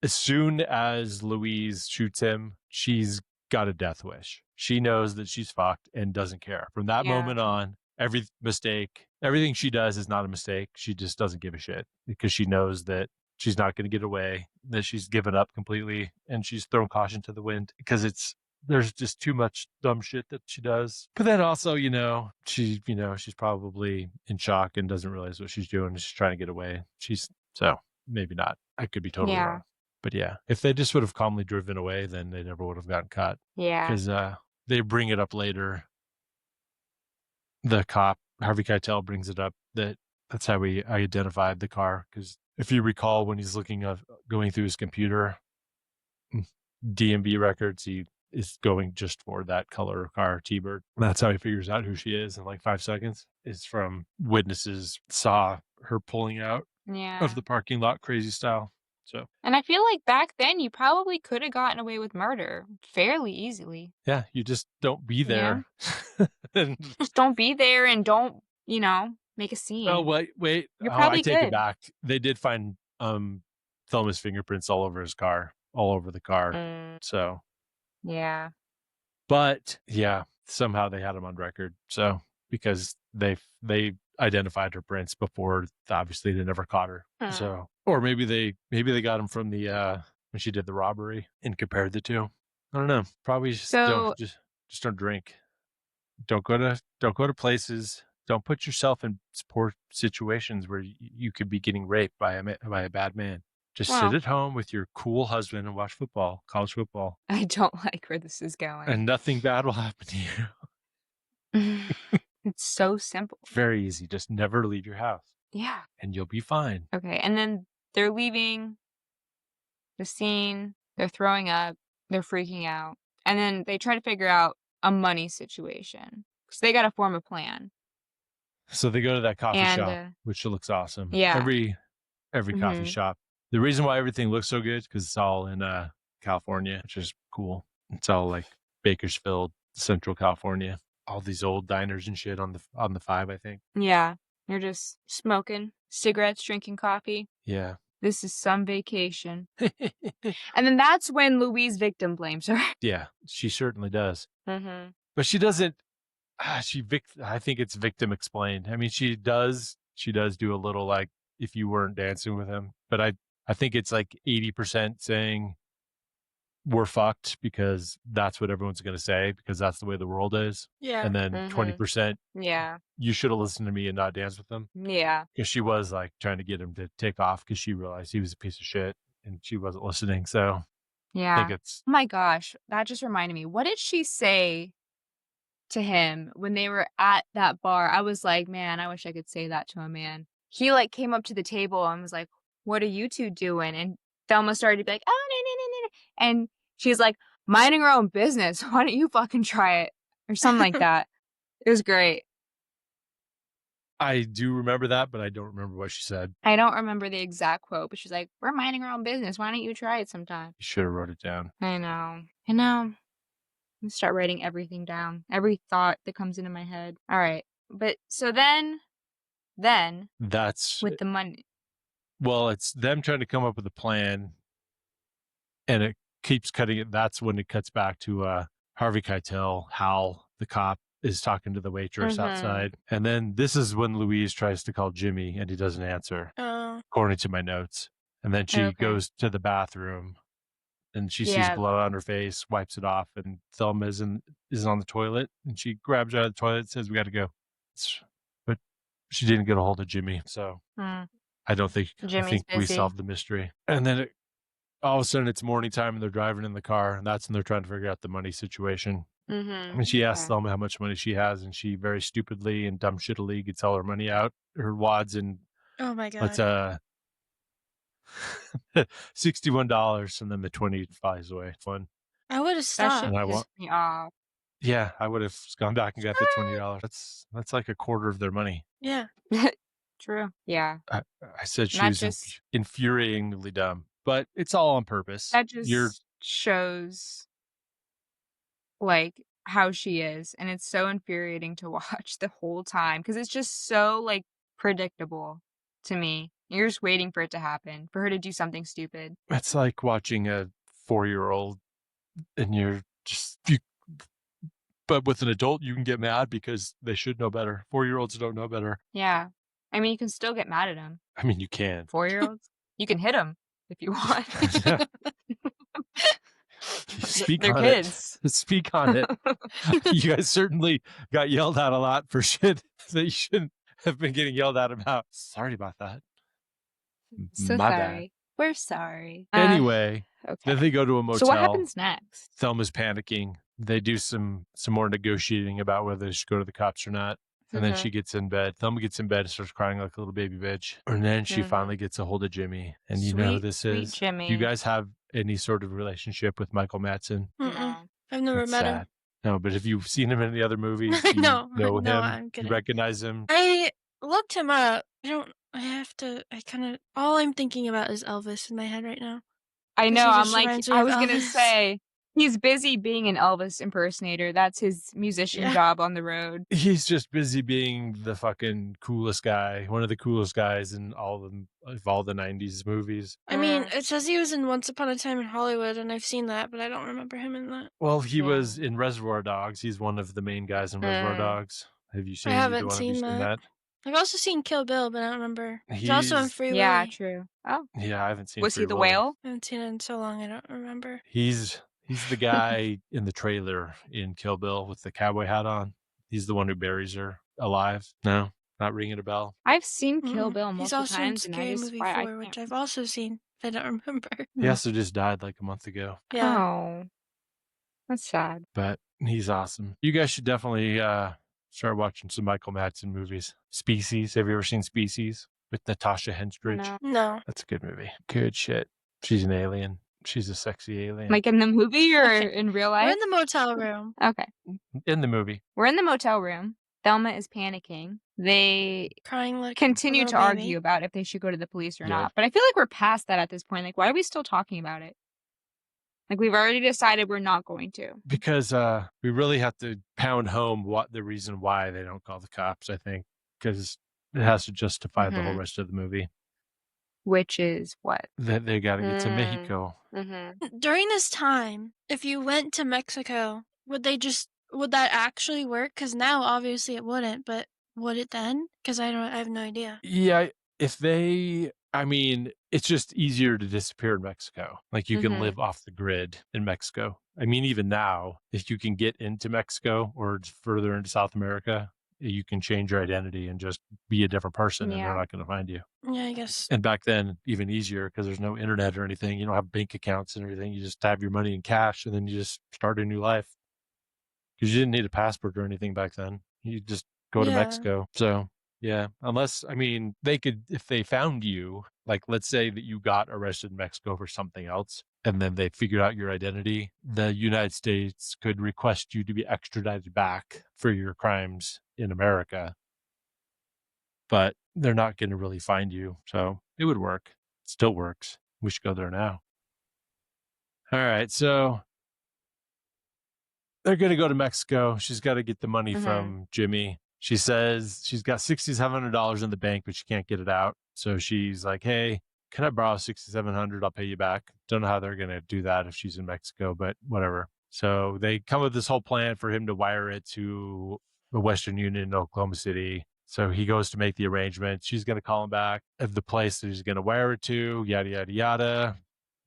soon as Louise shoots him, she's got a death wish. She knows that she's fucked and doesn't care. From that moment on, everything she does is not a mistake. She just doesn't give a shit because she knows that she's not going to get away, that she's given up completely, and she's thrown caution to the wind because there's just too much dumb shit that she does. But then also, she's probably in shock and doesn't realize what she's doing. She's trying to get away. So maybe not. I could be totally wrong. But yeah, if they just would have calmly driven away, then they never would have gotten caught. Yeah. Because they bring it up later. The cop, Harvey Keitel, brings it up that's how we identified the car. Because if you recall, when he's going through his computer, DMV records, he is going just for that color car, T-Bird. That's how he figures out who she is in like 5 seconds. Is from witnesses saw her pulling out of the parking lot crazy style. So, and I feel like back then you probably could have gotten away with murder fairly easily. Yeah, you just don't be there. Just don't be there and don't, make a scene. Oh, wait. You're probably I take good. it back. They did find Thelma's fingerprints all over the car. So, yeah. But yeah, somehow they had them on record. So, because they identified her prints before, obviously they never caught her. So, or maybe they got them from the when she did the robbery and compared the two. I don't know. Probably just don't drink. Don't go to places. Don't put yourself in poor situations where you could be getting raped by a bad man. Just sit at home with your cool husband and watch college football. I don't like where this is going. And nothing bad will happen to you. It's so simple. Very easy. Just never leave your house. Yeah. And you'll be fine. Okay. And then they're leaving the scene. They're throwing up. They're freaking out. And then they try to figure out a money situation. So they got to form a plan. So they go to that coffee shop, which looks awesome. Yeah. Every coffee shop. The reason why everything looks so good is because it's all in California, which is cool. It's all like Bakersfield, Central California. All these old diners and shit on the 5, I think. Yeah. You're just smoking cigarettes, drinking coffee. Yeah. This is some vacation. And then that's when Louise victim blames her. Yeah, she certainly does. But she doesn't. I think it's victim explained. I mean, she does do a little like if you weren't dancing with him. But I think it's like 80% saying we're fucked because that's what everyone's going to say because that's the way the world is. Yeah. And then 20%. Yeah. You should have listened to me and not danced with him. Yeah. Because she was like trying to get him to take off because she realized he was a piece of shit and she wasn't listening. So I Yeah. think it's Oh my gosh, that just reminded me. What did she say to him when they were at that bar? I was like, man, I wish I could say that to a man. He like came up to the table and was like, "What are you two doing?" And Thelma started to be like, "Oh, no, no, no, no." And she's like, "Minding her own business. Why don't you fucking try it?" Or something like that. It was great. I do remember that, but I don't remember what she said. I don't remember the exact quote, but she's like, "We're minding our own business. Why don't you try it sometime?" You should have wrote it down. I know. I know. I'm start writing everything down. Every thought that comes into my head. All right. But so then That's with the money. well, it's them trying to come up with a plan, and it keeps cutting it. That's when it cuts back to Harvey Keitel, Hal, the cop, is talking to the waitress outside. And then this is when Louise tries to call Jimmy, and he doesn't answer, according to my notes. And then she goes to the bathroom, and she sees blood on her face, wipes it off, and Thelma is on the toilet, and she grabs her out of the toilet and says, "We got to go." But she didn't get a hold of Jimmy, so I don't think we solved the mystery. And then all of a sudden it's morning time, and they're driving in the car, and that's when they're trying to figure out the money situation. And she asks Thelma how much money she has, and she very stupidly and dumb shittily gets all her money out, her wads, and Oh my God. it's $61, and then the 20 flies away. Fun. I would have That stopped. shit And I pissed me off. Yeah, I would have gone back and got the $20. That's like a quarter of their money. Yeah. True. Yeah. I said she That was just- infuriatingly dumb, but it's all on purpose. That just shows like how she is, and it's so infuriating to watch the whole time because it's just so like predictable to me. You're just waiting for it to happen, for her to do something stupid. It's like watching a 4-year-old, and you're just but with an adult, you can get mad because they should know better. 4-year-olds don't know better. Yeah. I mean, you can still get mad at them. I mean, you can. 4-year-olds? You can hit them if you want. Speak They're on kids. it. Speak on it. You guys certainly got yelled at a lot for shit that you shouldn't have been getting yelled at about. Sorry about that. So My sorry. We're sorry. bad. Anyway, okay. then they go to a motel. So what happens next? Thelma's panicking. They do some more negotiating about whether they should go to the cops or not. And then she gets in bed. Thelma gets in bed and starts crying like a little baby bitch. And then she finally gets a hold of Jimmy. And you know who this is. Jimmy. Do you guys have any sort of relationship with Michael Madsen? No. I've never met him. No, but have you seen him in any other movies? Do you No, know no, him? I'm kidding. You recognize him? I looked him up. All I'm thinking about is Elvis in my head right now. I know. he I'm just like, reminds me I of was going to Elvis. say, he's busy being an Elvis impersonator. That's his musician job on the road. He's just busy being the fucking coolest guy, one of the coolest guys in all the 90s movies. I mean, it says he was in Once Upon a Time in Hollywood, and I've seen that, but I don't remember him in that. Well, he was in Reservoir Dogs. He's one of the main guys in Reservoir Dogs. Have you seen? I haven't Have you seen that. I've also seen Kill Bill, but I don't remember. He's also in Free Willy. Yeah, true. Oh, Yeah, I haven't seen. Was Free he the Willy. whale? I haven't seen it in so long, I don't remember. He's the guy in the trailer in Kill Bill with the cowboy hat on. He's the one who buries her alive. No, not ringing a bell. I've seen Kill Bill multiple He's also times, in and I Scary just Movie I 4, which I've also seen. I don't remember. He also just died like a month ago. Yeah. Oh, that's sad. But he's awesome. You guys should definitely start watching some Michael Madsen movies. Species. Have you ever seen Species with Natasha Henstridge? No. That's a good movie. Good shit. She's an alien. She's a sexy alien. Like in the movie or in real life? We're in the motel room. Okay. In the movie. We're in the motel room. Thelma is panicking. They crying like continue a to little argue baby. about if they should go to the police or Yeah. not. But I feel like we're past that at this point. Like, why are we still talking about it? Like, we've already decided we're not going to. Because we really have to pound home what the reason why they don't call the cops, I think. Because it has to justify the whole rest of the movie. Which is what? That they got to get to Mexico. During this time, if you went to Mexico, would that actually work? Because now obviously it wouldn't, but would it then? Because I have no idea. Yeah, I mean, it's just easier to disappear in Mexico. Like you can live off the grid in Mexico. I mean, even now, if you can get into Mexico or further into South America, you can change your identity and just be a different person and they're Yeah. not going to find you. Yeah, I guess. And back then, even easier because there's no internet or anything. You don't have bank accounts and everything. You just have your money in cash and then you just start a new life. Because you didn't need a passport or anything back then. You just go to Yeah. Mexico. So, yeah, unless, I mean, they could, if they found you, like, let's say that you got arrested in Mexico for something else, and then they figured out your identity, the United States could request you to be extradited back for your crimes in America. But they're not going to really find you. So it would work. It still works. We should go there now. All right. So they're going to go to Mexico. She's got to get the money from Jimmy. She says she's got $6,700 in the bank, but she can't get it out. So she's like, hey, can I borrow $6,700? I'll pay you back. Don't know how they're going to do that if she's in Mexico, but whatever. So they come with this whole plan for him to wire it to the Western Union in Oklahoma City. So he goes to make the arrangement. She's going to call him back of the place that he's going to wire it to, yada, yada, yada.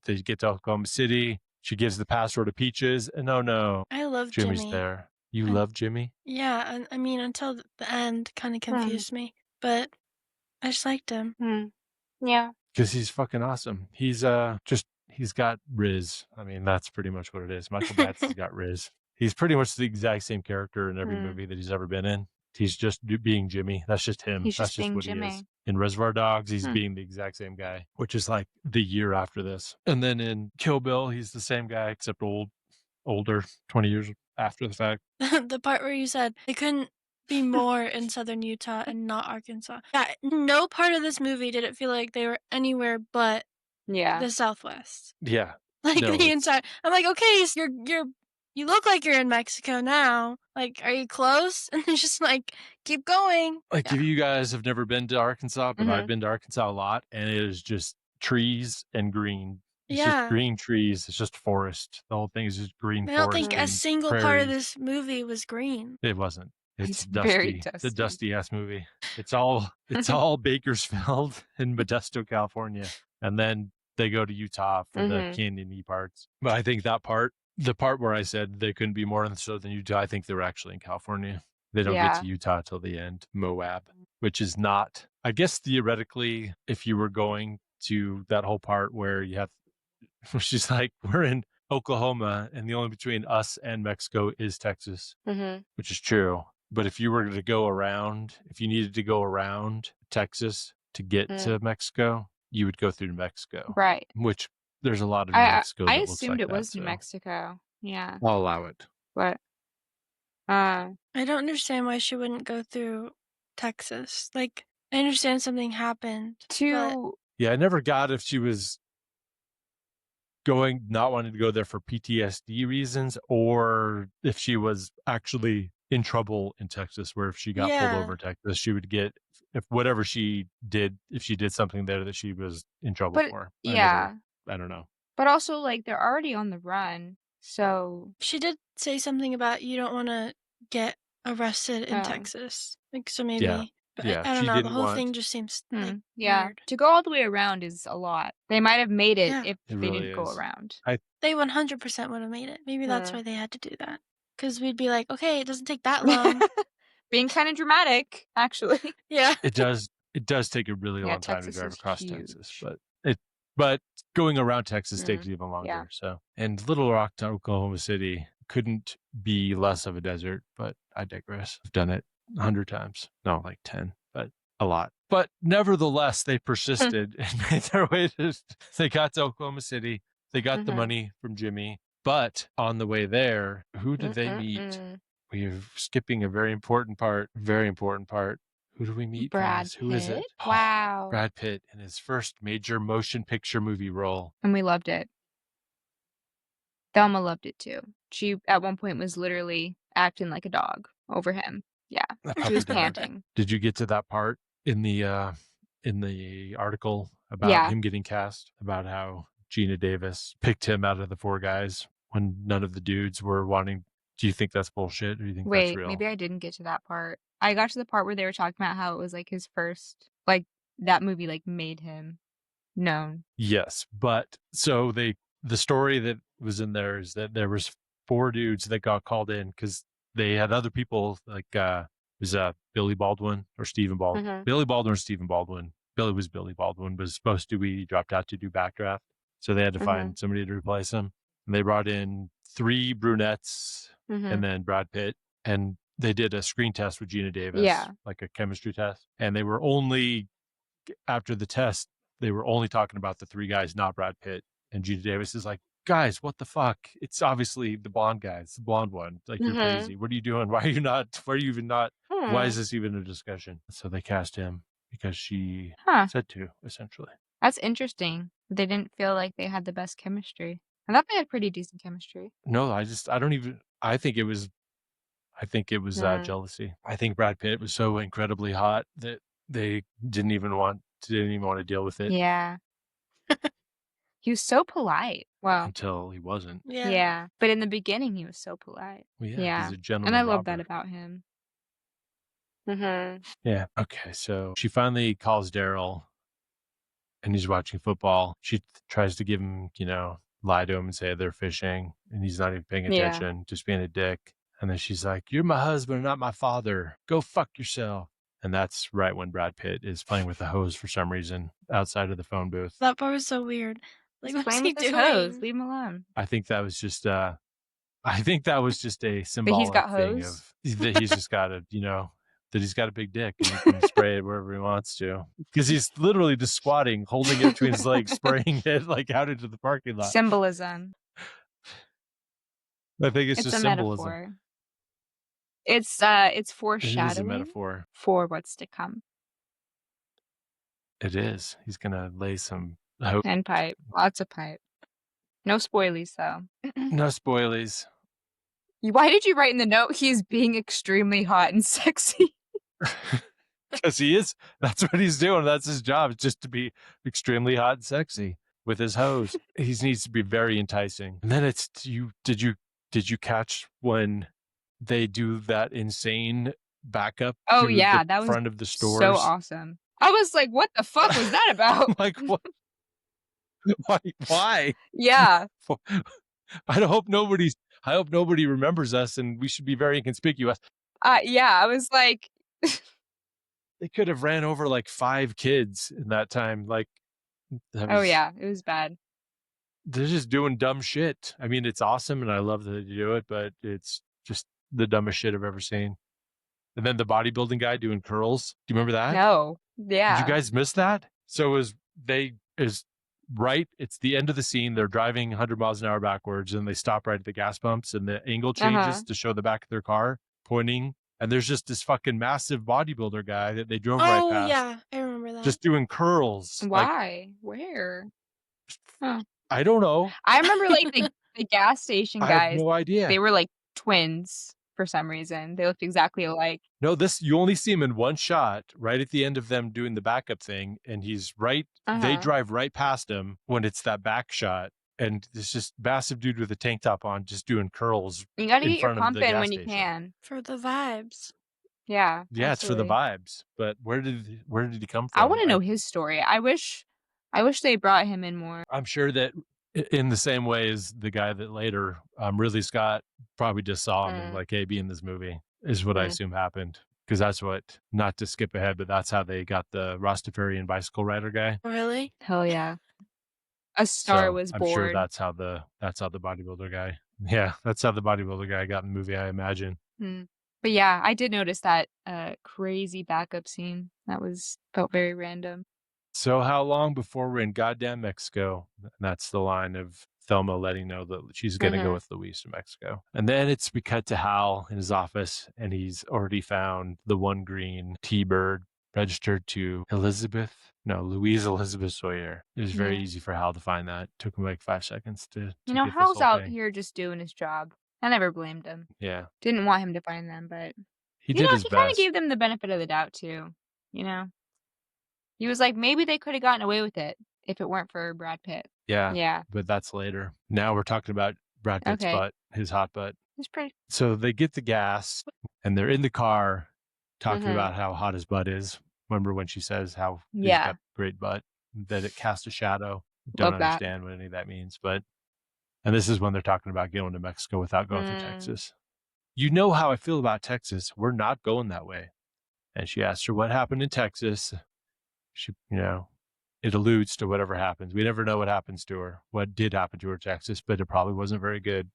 They get to Oklahoma City. She gives the password to Peaches, and oh no, I love Jimmy's Jimmy. there. You love Jimmy? Yeah, and I mean, until the end kind of confused me, but I just liked him. Yeah. Because he's fucking awesome. He's he's got Riz. I mean, that's pretty much what it is. Michael Batts has got Riz. He's pretty much the exact same character in every movie that he's ever been in. He's just being Jimmy. That's just him. He's That's just just being what he is. Jimmy. In Reservoir Dogs, he's being the exact same guy, which is like the year after this. And then in Kill Bill, he's the same guy, except older, 20 years after the fact. The part where you said it couldn't be more in southern Utah and not Arkansas. Yeah, no part of this movie did it feel like they were anywhere but the Southwest. Yeah. Like No, the it's- entire. I'm like, okay, so you look like you're in Mexico now. Like, are you close? And it's just like, keep going. Like, if you guys have never been to Arkansas, but Mhm. I've been to Arkansas a lot, and it is just trees and green. It's Yeah. just green trees. It's just forest. The whole thing is just green I don't forest. think a and single part prairies. of this movie was green. It wasn't. It's It's dusty. very It's a dusty. dusty ass movie. It's all Bakersfield and Modesto, California, and then they go to Utah for the canyon-y parts. But I think that part, the part where I said they couldn't be more in southern Utah, I think they were actually in California. They don't get to Utah till the end, Moab, which is not. I guess theoretically, if you were going to that whole part where you have, she's like, we're in Oklahoma, and the only between us and Mexico is Texas, which is true. But if you were to go around, if you needed to go around Texas to get to Mexico, you would go through New Mexico. Right. Which there's a lot of New I Mexico that looks assumed like it that, was New so Mexico. Yeah. I'll allow it. But I don't understand why she wouldn't go through Texas. Like, I understand something happened. Yeah, I never got if she was not wanting to go there for PTSD reasons, or if she was actually in trouble in Texas, where if she got pulled over in Texas, she would get, if whatever she did, if she did something there that she was in trouble for. I don't know. But also, like, they're already on the run, so She did say something about you don't want to get arrested in Texas. Like, so maybe. But Yeah, I don't she know. The didn't whole want- thing just seems like yeah. weird. To go all the way around is a lot. They might have made it Yeah. if It they really didn't go is. around. They 100% would have made it. Maybe that's why they had to do that. Because we'd be like, okay, it doesn't take that long. Being kind of dramatic, actually. Yeah. It does take a really long time to Texas drive is across huge. Texas, but going around Texas takes even longer. Yeah. So, and Little Rock to Oklahoma City couldn't be less of a desert, but I digress. I've done it 100 times. No, like 10, but a lot. But nevertheless, they persisted and made their way they got to Oklahoma City. They got the money from Jimmy, but on the way there, who did they meet? We're skipping a very important part. Who do we meet? Brad guys? Who is it? Pitt? Wow. Brad Pitt in his first major motion picture movie role. And we loved it. Thelma loved it too. She at one point was literally acting like a dog over him. Yeah. That She puppy was dog. panting. Did you get to that part in the article about him getting cast? About how Geena Davis picked him out of the four guys when none of the dudes were wanting. Do you think that's bullshit, or do you think that's Wait, real? maybe I didn't get to that part. I got to the part where they were talking about how it was like his first, like that movie like made him known. Yes, but so the story that was in there is that there was four dudes that got called in because they had other people like was Billy Baldwin or Stephen Baldwin. Mhm. Billy Baldwin or Stephen Baldwin. Billy Baldwin was supposed to be dropped out to do backdraft. So they had to find somebody to replace him. And they brought in 3 brunettes and then Brad Pitt. And they did a screen test with Geena Davis, Yeah. like a chemistry test. And they were only, after the test, they were only talking about the 3 guys, not Brad Pitt. And Geena Davis is like, guys, what the fuck? It's obviously the blonde guy. It's the blonde one. Like, you're crazy. What are you doing? Why are you even not? Why is this even a discussion? So they cast him because she said to, essentially. That's interesting. They didn't feel like they had the best chemistry. I thought they had pretty decent chemistry. No, I think it was jealousy. I think Brad Pitt was so incredibly hot that they didn't even want to deal with it. Yeah. He was so polite. Wow. Until he wasn't. Yeah. But in the beginning, he was so polite. Well, yeah. He's a gentleman. And I love robber. that about him. Yeah. Okay. So she finally calls Daryl and he's watching football. She tries to give him, lie to him and say they're fishing and he's not even paying attention, just being a dick. And then she's like, you're my husband, not my father. Go fuck yourself. And that's right when Brad Pitt is playing with the hose for some reason outside of the phone booth. That part was so weird. Like, He's what's playing he with his doing? hose. Leave him alone. I think that was just a symbolic got thing hose? of that he's just got that he's got a big dick and he can spray it wherever he wants to. Because he's literally just squatting, holding it between his legs, spraying it like out into the parking lot. Symbolism. I think it's just a symbolism. metaphor. It's foreshadowing It is a metaphor. for what's to come. It is. He's gonna lay some hope. And pipe. Lots of pipe. No spoilies, though. No spoilies. Why did you write in the note he's being extremely hot and sexy? Because he is. That's what he's doing. That's his job. It's just to be extremely hot and sexy with his hose. He needs to be very enticing. And then it's you. Did you catch when they do that insane backup? Oh to yeah, the that was front of the stores. so awesome. I was like, what the fuck was that about? Like what? Why? Yeah. I hope nobody remembers us, and we should be very inconspicuous. Yeah, I was like, They could have ran over like 5 kids in that time. Like, oh yeah, it was bad. They're just doing dumb shit. I mean, it's awesome, and I love that they do it, but it's just the dumbest shit I've ever seen. And then the bodybuilding guy doing curls. Do you remember that? No. Yeah. Did you guys miss that? So it's the end of the scene. They're driving 100 miles an hour backwards, and they stop right at the gas pumps, and the angle changes to show the back of their car pointing. And there's just this fucking massive bodybuilder guy that they drove right past. Oh, yeah. I remember that. Just doing curls. Why? Where? Huh. I don't know. I remember like the gas station guys. I have no idea. They were like twins for some reason. They looked exactly alike. No, you only see him in one shot right at the end of them doing the backup thing. And he's right. They drive right past him when it's that back shot. And it's just massive dude with a tank top on just doing curls. You got to in get your front of pump the in gas when you station. can. For the vibes. Yeah. Yeah, it's for the absolutely. vibes. But where did he come from? I want to know his story. I wish they brought him in more. I'm sure that in the same way as the guy that later, Ridley Scott probably just saw him and like, hey, be in this movie, is what I assume happened. Because that's what, not to skip ahead, but that's how they got the Rastafarian bicycle rider guy. Really? Hell yeah. A star was born. I'm sure that's how the bodybuilder guy. Yeah, that's how the bodybuilder guy got in the movie, I imagine. But yeah, I did notice that crazy backup scene. That felt very random. So how long before we're in goddamn Mexico? And that's the line of Thelma letting know that she's going to go with Louise to Mexico. And then we cut to Hal in his office, and he's already found the one green T-Bird registered to Louise Elizabeth Sawyer. It was very easy for Hal to find that. Took him like 5 seconds to get Hal's this whole out thing. here just doing his job. I never blamed him. Yeah. Didn't want him to find them, but He did his he kind of best. gave them the benefit of the doubt too. He was like, maybe they could have gotten away with it if it weren't for Brad Pitt. Yeah. Yeah. But that's later. Now we're talking about Brad Pitt's butt, his hot butt. It's pretty. So they get the gas and they're in the car talking about how hot his butt is. Remember when she says how he's got great butt, that it casts a shadow? Don't understand what any of that means. And this is when they're talking about going to Mexico without going through Texas. you know how I feel about Texas. We're not going that way. And she asked her what happened in Texas. She, it alludes to whatever happens. We never know what happens to her, what did happen to her in Texas, but it probably wasn't very good.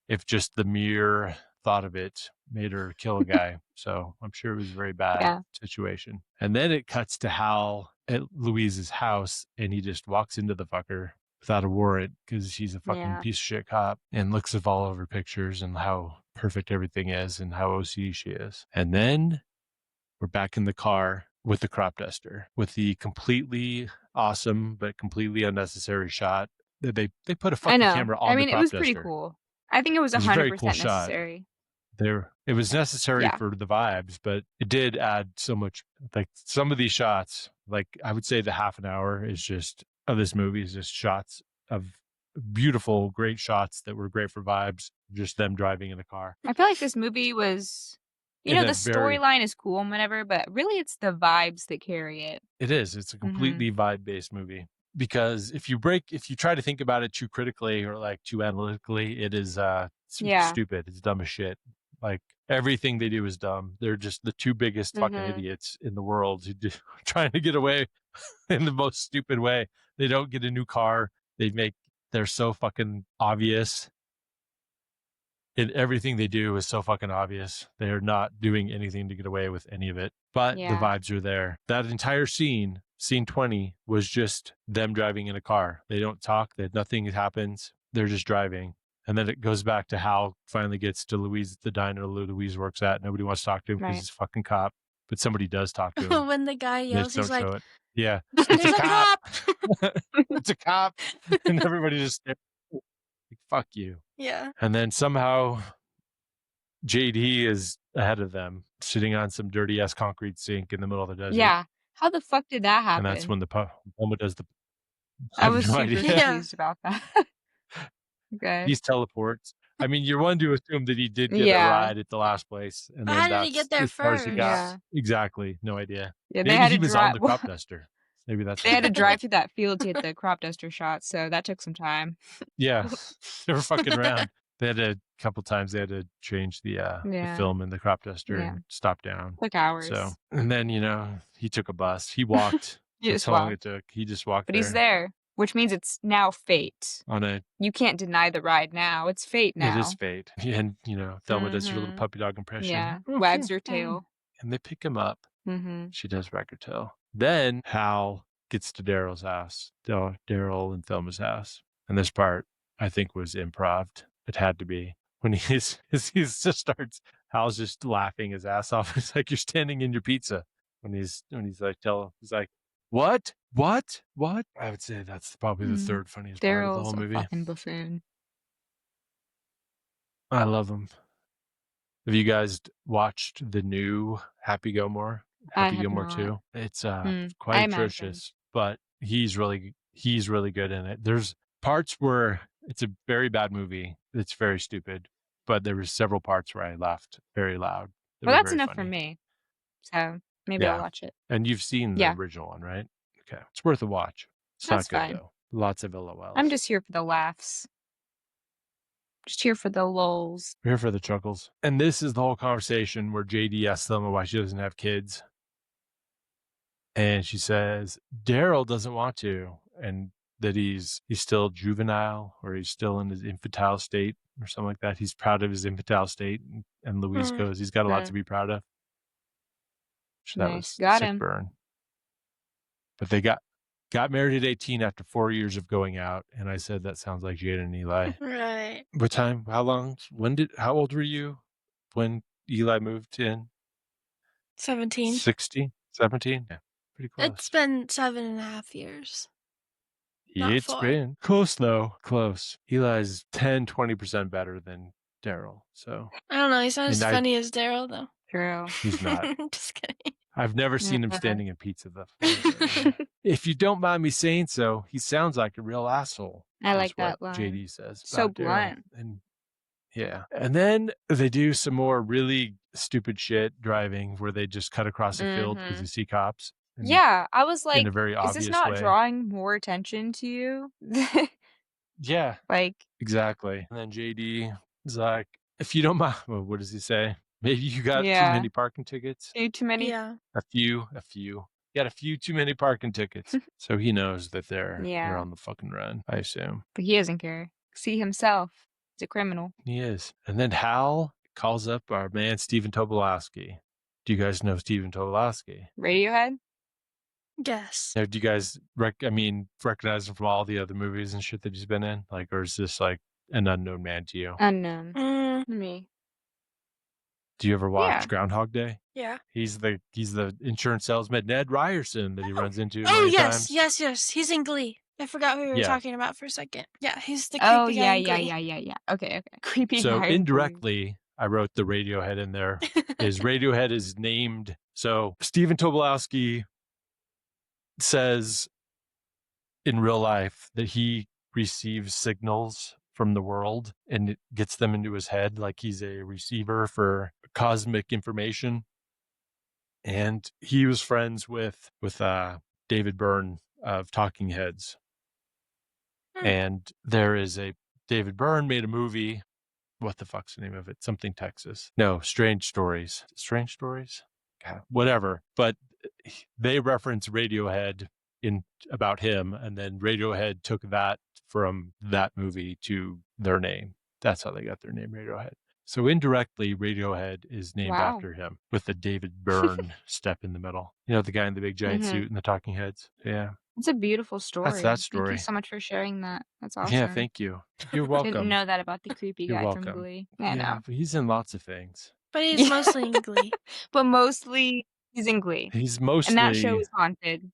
If just the mere thought of it made her kill a guy. So I'm sure it was a very bad situation. And then it cuts to Hal at Louise's house, and he just walks into the fucker without a warrant because she's a fucking piece of shit cop, and looks at all of her pictures and how perfect everything is and how OC she is. And then we're back in the car with the crop duster, with the completely awesome but completely unnecessary shot that they put a fucking camera on the crop duster. It was pretty cool. I think it was 100% very cool necessary. It was necessary for the vibes, but it did add so much. Like some of these shots, like I would say the half an hour is just of this movie is just shots of beautiful, great shots that were great for vibes. Just them driving in a car. I feel like this movie was, the storyline is cool and whatever, but really it's the vibes that carry it. It is. It's a completely vibe-based movie. Because if you try to think about it too critically or like too analytically, it is stupid. It's dumb as shit. Like everything they do is dumb. They're just the two biggest fucking idiots in the world who trying to get away in the most stupid way. They don't get a new car. They're so fucking obvious. And everything they do is so fucking obvious. They're not doing anything to get away with any of it. But the vibes are there. That entire scene 20, was just them driving in a car. They don't talk. Nothing happens. They're just driving. And then it goes back to Hal finally gets to Louise, the diner Louise works at. Nobody wants to talk to him because he's a fucking cop. But somebody does talk to him. When the guy yells, he's like, yeah, it's a cop. It's a cop. And everybody just stares. Like, fuck you. Yeah. And then somehow JD is ahead of them, sitting on some dirty ass concrete sink in the middle of the desert. Yeah. How the fuck did that happen? And that's when the Puma does the. I was super confused about that. Okay. These teleports. I mean, you're one to assume that he did get a ride at the last place, and then how did he get there first? Exactly, no idea. Yeah, maybe he was on the crop duster. Maybe that's. They had to drive through that field to get the crop duster shot, so that took some time. Yeah, they were fucking around. They had a couple times they had to change the film in the crop duster and stop down. Took hours. So, and then he took a bus. He walked. That's how long it took. He just walked. But he's there, which means it's now fate. You can't deny the ride now. It's fate now. It is fate. And Thelma does her little puppy dog impression. Yeah, wags her tail. And they pick him up. She does wag her tail. Then Hal gets to Daryl's house. Daryl and Thelma's house. And this part I think was improv. It had to be. When he just starts, Hal's just laughing his ass off. It's like you're standing in your pizza. When he's like, he's like, what? I would say that's probably the third funniest part of the whole movie. Daryl's a fucking buffoon. I love him. Have you guys watched the new Happy Gilmore? Happy Gilmore 2? It's quite atrocious, but he's really good in it. There's parts where it's a very bad movie. It's very stupid, but there were several parts where I laughed very loud. Well, that's enough for me. So maybe I'll watch it. And you've seen the original one, right? Okay. It's worth a watch. It's that's not good, fine. though. Lots of LOLs. I'm just here for the laughs. Just here for the lulls. We're here for the chuckles. And this is the whole conversation where JD asks Thelma why she doesn't have kids. And she says, Daryl doesn't want to. And that he's still juvenile, or he's still in his infantile state or something like that. He's proud of his infantile state. And Louise goes, he's got a lot to be proud of. So that was got sick him. burn. But they got married at 18 after 4 years of going out. And I said, that sounds like Jade and Eli. Right. What time? How long? How old were you when Eli moved in? 17. 16? 17? Yeah. Pretty close. It's been 7.5 years. It's been close, though. Close. Eli's 10-20% better than Daryl. So I don't know. He's not as funny as Daryl, though. True. He's not. Just kidding. I've never seen him standing in pizza, though. If you don't mind me saying so, he sounds like a real asshole. I like that line. JD says. So blunt. And and then they do some more really stupid shit driving where they just cut across the field because you see cops. Yeah, I was like, in a very is obvious this not way. drawing more attention to you? Yeah. Like, exactly. And then JD is like, if you don't mind, well, what does he say? Maybe you got too Yeah. many parking tickets. Too many. Yeah. A few. You got a few too many parking tickets. So he knows that they're Yeah. on the fucking run, I assume. But he doesn't care. See himself. He's a criminal. He is. And then Hal calls up our man Stephen Tobolowsky. Do you guys know Stephen Tobolowsky? Radiohead? Yes. Now, do you guys recognize him from all the other movies and shit that he's been in? Like, or is this like an unknown man to you? Unknown. Me. Do you ever watch Yeah. Groundhog Day? Yeah. He's the insurance salesman Ned Ryerson that he runs into Oh, many yes. times. Yes. He's in Glee. I forgot who we were Yeah. talking about for a second. Yeah, he's the creepy Oh, guy in yeah. Glee. Okay. Creepy So guy in Glee. indirectly, I wrote the Radiohead in there. Is Radiohead is named. So Stephen Tobolowsky says in real life that he receives signals from the world and it gets them into his head, like he's a receiver for cosmic information. And he was friends with David Byrne of Talking Heads. And there is David Byrne made a movie. What the fuck's the name of it? Something Texas. No, Strange Stories. Strange Stories? God, whatever. But they reference Radiohead about him, and then Radiohead took that from that movie to their name. That's how they got their name, Radiohead. So indirectly, Radiohead is named after him with the David Byrne step in the middle. You know, the guy in the big giant suit and the Talking Heads. Yeah. It's a beautiful story. That's that story. Thank you so much for sharing that. That's awesome. Yeah, thank you. You're welcome. Didn't know that about the creepy You're guy welcome. from Glee. Yeah, but he's in lots of things. But he's mostly in Glee. But mostly he's in Glee. He's mostly. And that show is haunted.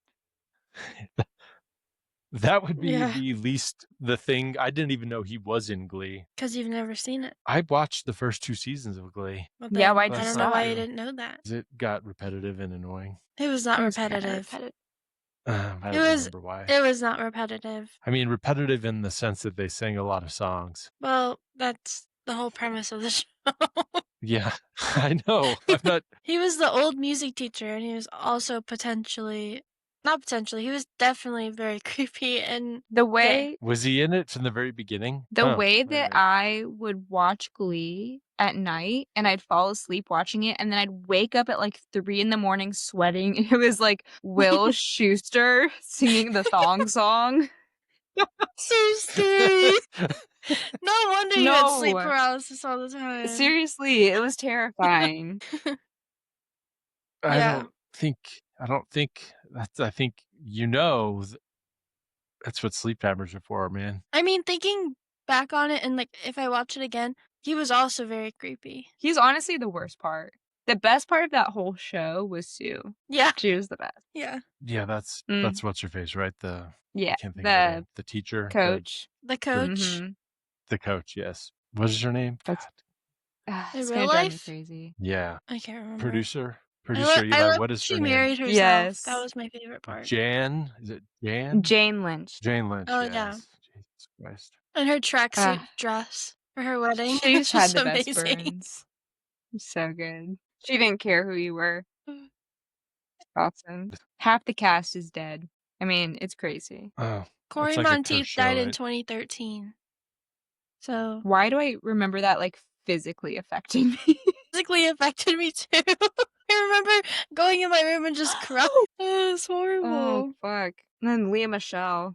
That would be the least the thing. I didn't even know he was in Glee. Because you've never seen it. I watched the first 2 seasons of Glee. Well, Yeah, then, why I did you don't know stop? why you didn't know that. It got repetitive and annoying. It was not It was kinda repetitive. I don't remember why. It was not repetitive. I mean, repetitive in the sense that they sang a lot of songs. Well, that's the whole premise of the show. Yeah, I know. I'm not. He was the old music teacher, and he was also he was definitely very creepy and The way Was he in it from the very beginning? the Huh, way right, that right. I would watch Glee at night and I'd fall asleep watching it and then I'd wake up at like 3 a.m. sweating. It was like Will Schuster singing the thong song. so scary. No wonder you had sleep No. paralysis all the time. Seriously, it was terrifying. I Yeah. don't think that's. I think that's what sleep timers are for, man. I mean, thinking back on it and like if I watch it again, he was also very creepy. He's honestly the worst part. The best part of that whole show was Sue. Yeah. She was the best. Yeah. Yeah, that's what's her face, right? Yeah, I can't think of her name. The teacher, coach. The coach. Mhm. the coach. Yes, what is her name? That's- In It's real gonna drive me life? crazy. Yeah, I can't remember. producer. I Eli, love what is she her name? married herself. Yes. That was my favorite part. Jan? Is it Jan? Jane Lynch. Jane Lynch. Oh, yes. yeah. Jesus Christ. And her tracksuit dress for her wedding. She was just had just the best amazing. burns. So good. She didn't care who you were. Awesome. Half the cast is dead. I mean, it's crazy. Oh, Corey it's like a Monteith cursed show, died in right? 2013. So Why do I remember that like physically affecting me? physically affected me too. I remember going in my room and just crying. It was horrible. Oh fuck. And then Leah Michelle.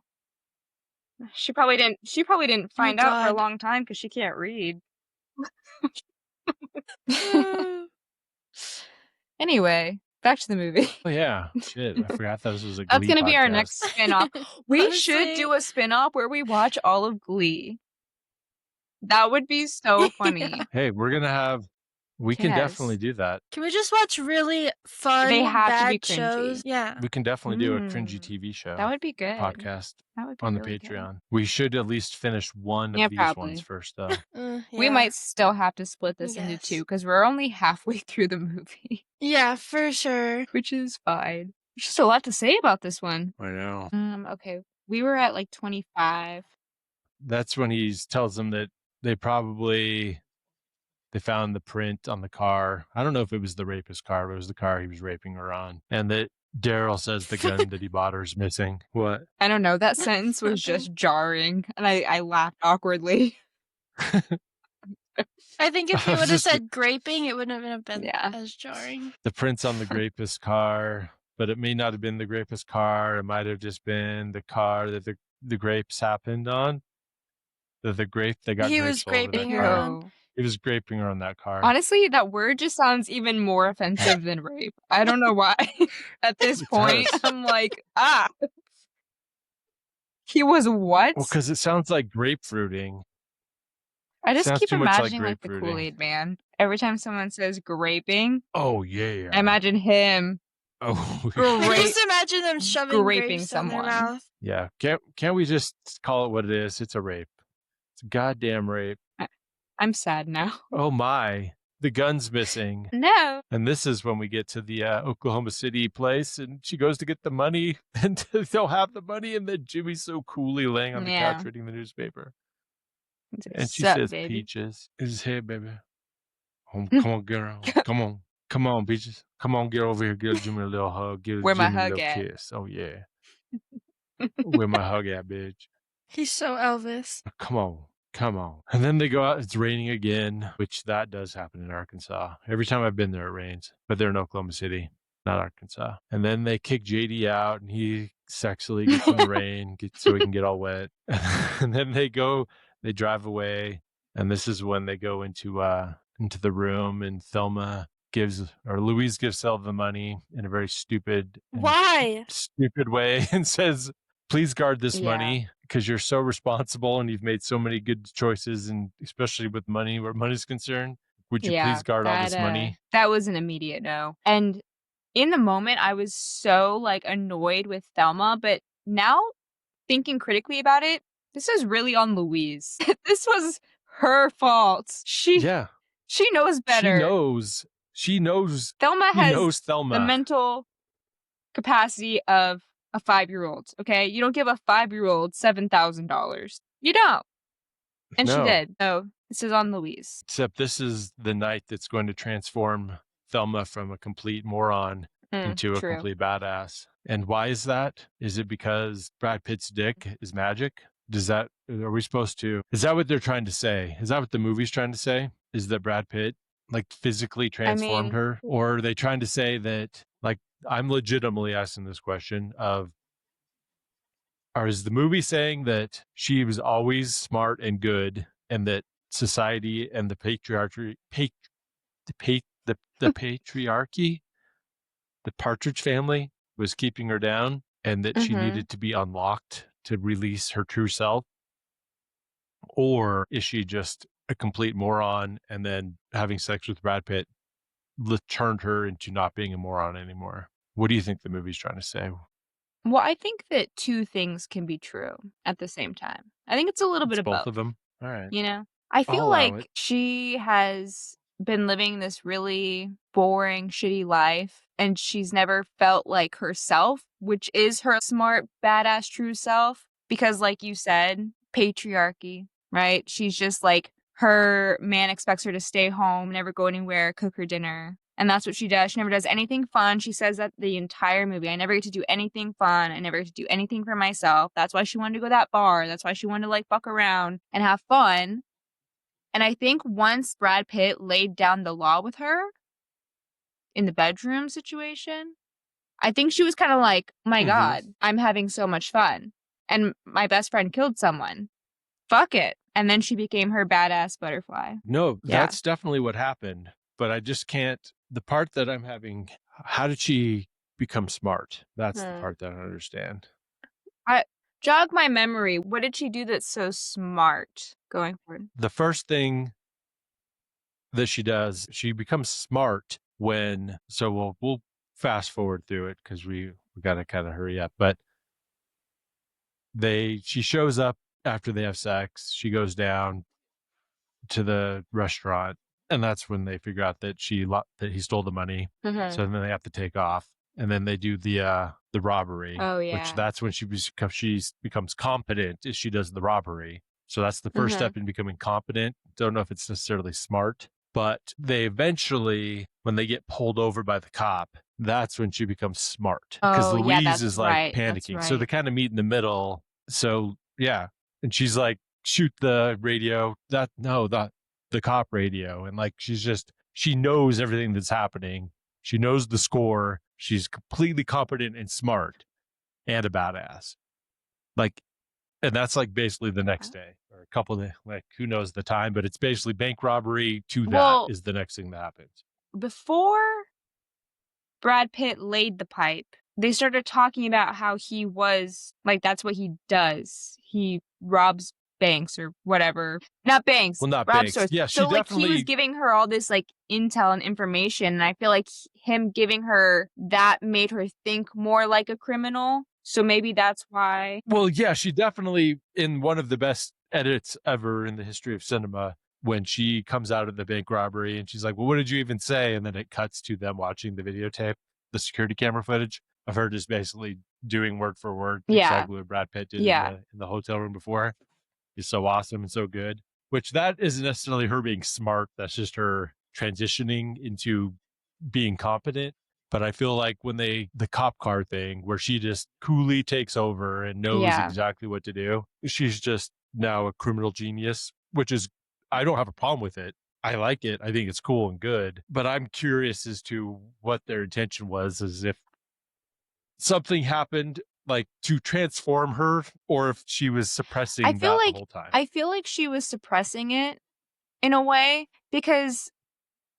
She probably didn't find out for a God. long time because she can't read. Anyway, back to the movie. Oh yeah, shit! I forgot that this was a That's Glee gonna be our podcast. next spin-off. We should Honestly. do a spin-off where we watch all of Glee. That would be so funny. Hey, we can Yes. definitely do that. Can we just watch really fun, They have to bad be cringy. shows? Yeah. We can definitely do a cringy TV show That would be good. podcast That would be on the really good. Patreon. We should at least finish one of Yeah, these probably. ones first, though. We Yeah. might still have to split this into Yes. 2 because we're only halfway through the movie, Yeah, for sure. which is fine. There's just a lot to say about this one. I know. Okay. We were at like 25. That's when he tells them that they found the print on the car. I don't know if it was the rapist's car, but it was the car he was raping her on. And that Daryl says the gun that he bought her is missing. What? I don't know. That sentence was just jarring, and I laughed awkwardly. I think if I you was would have just- said graping, it wouldn't have been Yeah. as jarring. The prints on the grapist car, but it may not have been the grapist car. It might have just been the car that the grapes happened on. The grape, they got He grapes was all over that graping her car. on. He was graping her on that car. Honestly, that word just sounds even more offensive than rape. I don't know why. At this It point, does. I'm like, he was what? Well, because it sounds like grapefruiting. I just sounds keep too much like imagining like the grapefruiting. Kool-Aid man. Every time someone says graping, Oh yeah. I imagine him Oh I Grape- just imagine them shoving graping grapes down their someone. mouth. yeah. Can't we just call it what it is? It's a rape. It's a goddamn rape. I'm sad now. Oh my, the gun's missing. No. And this is when we get to the Oklahoma City place, and she goes to get the money, and they'll have the money, and then Jimmy's so coolly laying on the Yeah. couch reading the newspaper, It's like, and she "Sup, says, baby?" "Peaches, is hey baby, come on, girl, come on, Peaches, come on, get over here, give Jimmy a little hug, give Where my Jimmy a hug little at? kiss. Oh yeah, where my hug at, bitch? He's so Elvis. Come on." And then they go out. It's raining again, which that does happen in Arkansas. Every time I've been there, it rains. But they're in Oklahoma City, not Arkansas. And then they kick JD out, and he sexily gets in the rain so he can get all wet. And then they drive away. And this is when they go into the room, and Louise gives Thelma the money in a very stupid Why? way and says, "Please guard this Yeah. money because you're so responsible and you've made so many good choices, and especially with money, where money's concerned. Would you please guard all this money?" That was an immediate no. And in the moment, I was so like annoyed with Thelma, but now thinking critically about it, this is really on Louise. This was her fault. She knows better. She knows. Thelma She has knows Thelma. the mental capacity of a 5-year-old. Okay, you don't give a 5-year-old $7,000. You don't. And she No. did. So this is on Louise. Except this is the night that's going to transform Thelma from a complete moron into a True. complete badass. And why is that? Is it because Brad Pitt's dick is magic? Is that what they're trying to say? Is that what the movie's trying to say? Is that Brad Pitt like physically transformed her? Or are they trying to say that, like, I'm legitimately asking this question or is the movie saying that she was always smart and good, and that society and the patriarchy, the patriarchy, the Partridge family was keeping her down, and that she needed to be unlocked to release her true self? Or is she just a complete moron, and then having sex with Brad Pitt turned her into not being a moron anymore? What do you think the movie's trying to say? Well, I think that two things can be true at the same time. I think it's a little bit of both of them. All right. You know, I feel I'll allow like it. she has been living this really boring, shitty life, and she's never felt like herself, which is her smart, badass, true self. Because, like you said, patriarchy, right? She's just like, her man expects her to stay home, never go anywhere, cook her dinner. And that's what she does. She never does anything fun. She says that the entire movie. I never get to do anything fun. I never get to do anything for myself. That's why she wanted to go to that bar. That's why she wanted to like fuck around and have fun. And I think once Brad Pitt laid down the law with her in the bedroom situation, I think she was kind of like, my God, I'm having so much fun. And my best friend killed someone. Fuck it. And then she became her badass butterfly. No, Yeah. that's definitely what happened. But I just can't. The part that I'm having, how did she become smart? That's the part that I don't understand. Jog my memory. What did she do that's so smart going forward? The first thing that she does, she becomes smart when, so we'll fast forward through it because we got to kind of hurry up. But she shows up after they have sex. She goes down to the restaurant, and that's when they figure out that he stole the money. So then they have to take off, and then they do the robbery. Oh, yeah. Which that's when she becomes competent, is she does the robbery. So that's the first step in becoming competent. Don't know if it's necessarily smart, but they eventually, when they get pulled over by the cop, that's when she becomes smart, because Louise is like panicking. So they kind of meet in the middle. So yeah, and she's like, shoot the radio. the cop radio. And like, she knows everything that's happening. She knows the score. She's completely competent and smart and a badass. Like, and that's like basically the next day or a couple of, like, who knows the time, but it's basically bank robbery to that is the next thing that happens. Before Brad Pitt laid the pipe, they started talking about how he was, like, that's what he does. He robs banks or whatever. Not banks. Well, not robs banks. stores. Yeah, she so, like, he definitely was giving her all this, like, intel and information, and I feel like him giving her that made her think more like a criminal. So maybe that's why. Well, yeah, she definitely, in one of the best edits ever in the history of cinema, when she comes out of the bank robbery and she's like, well, what did you even say? And then it cuts to them watching the videotape, the security camera footage of her just basically doing word for word exactly what Brad Pitt did in the hotel room before. Is so awesome and so good, which that isn't necessarily her being smart. That's just her transitioning into being competent. But I feel like when the cop car thing where she just coolly takes over and knows exactly what to do, she's just now a criminal genius, which is, I don't have a problem with it. I like it. I think it's cool and good, but I'm curious as to what their intention was, as if something happened like to transform her, or if she was suppressing that the whole time. I feel like she was suppressing it in a way, because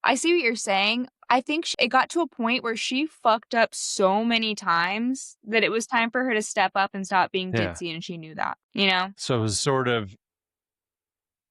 I see what you're saying. I think it got to a point where she fucked up so many times that it was time for her to step up and stop being ditzy, and she knew that, you know? So it was sort of,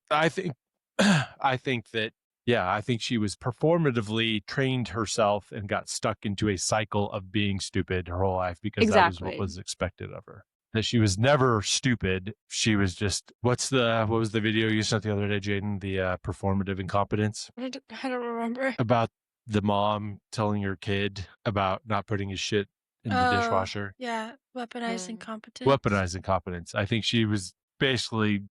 I think that, yeah, I think she was performatively trained herself and got stuck into a cycle of being stupid her whole life because that was what was expected of her. That she was never stupid. She was just, what was the video you sent the other day, Jaden? The performative incompetence? I don't remember. About the mom telling her kid about not putting his shit in the dishwasher. Yeah, weaponized incompetence. Weaponized incompetence. I think she was basically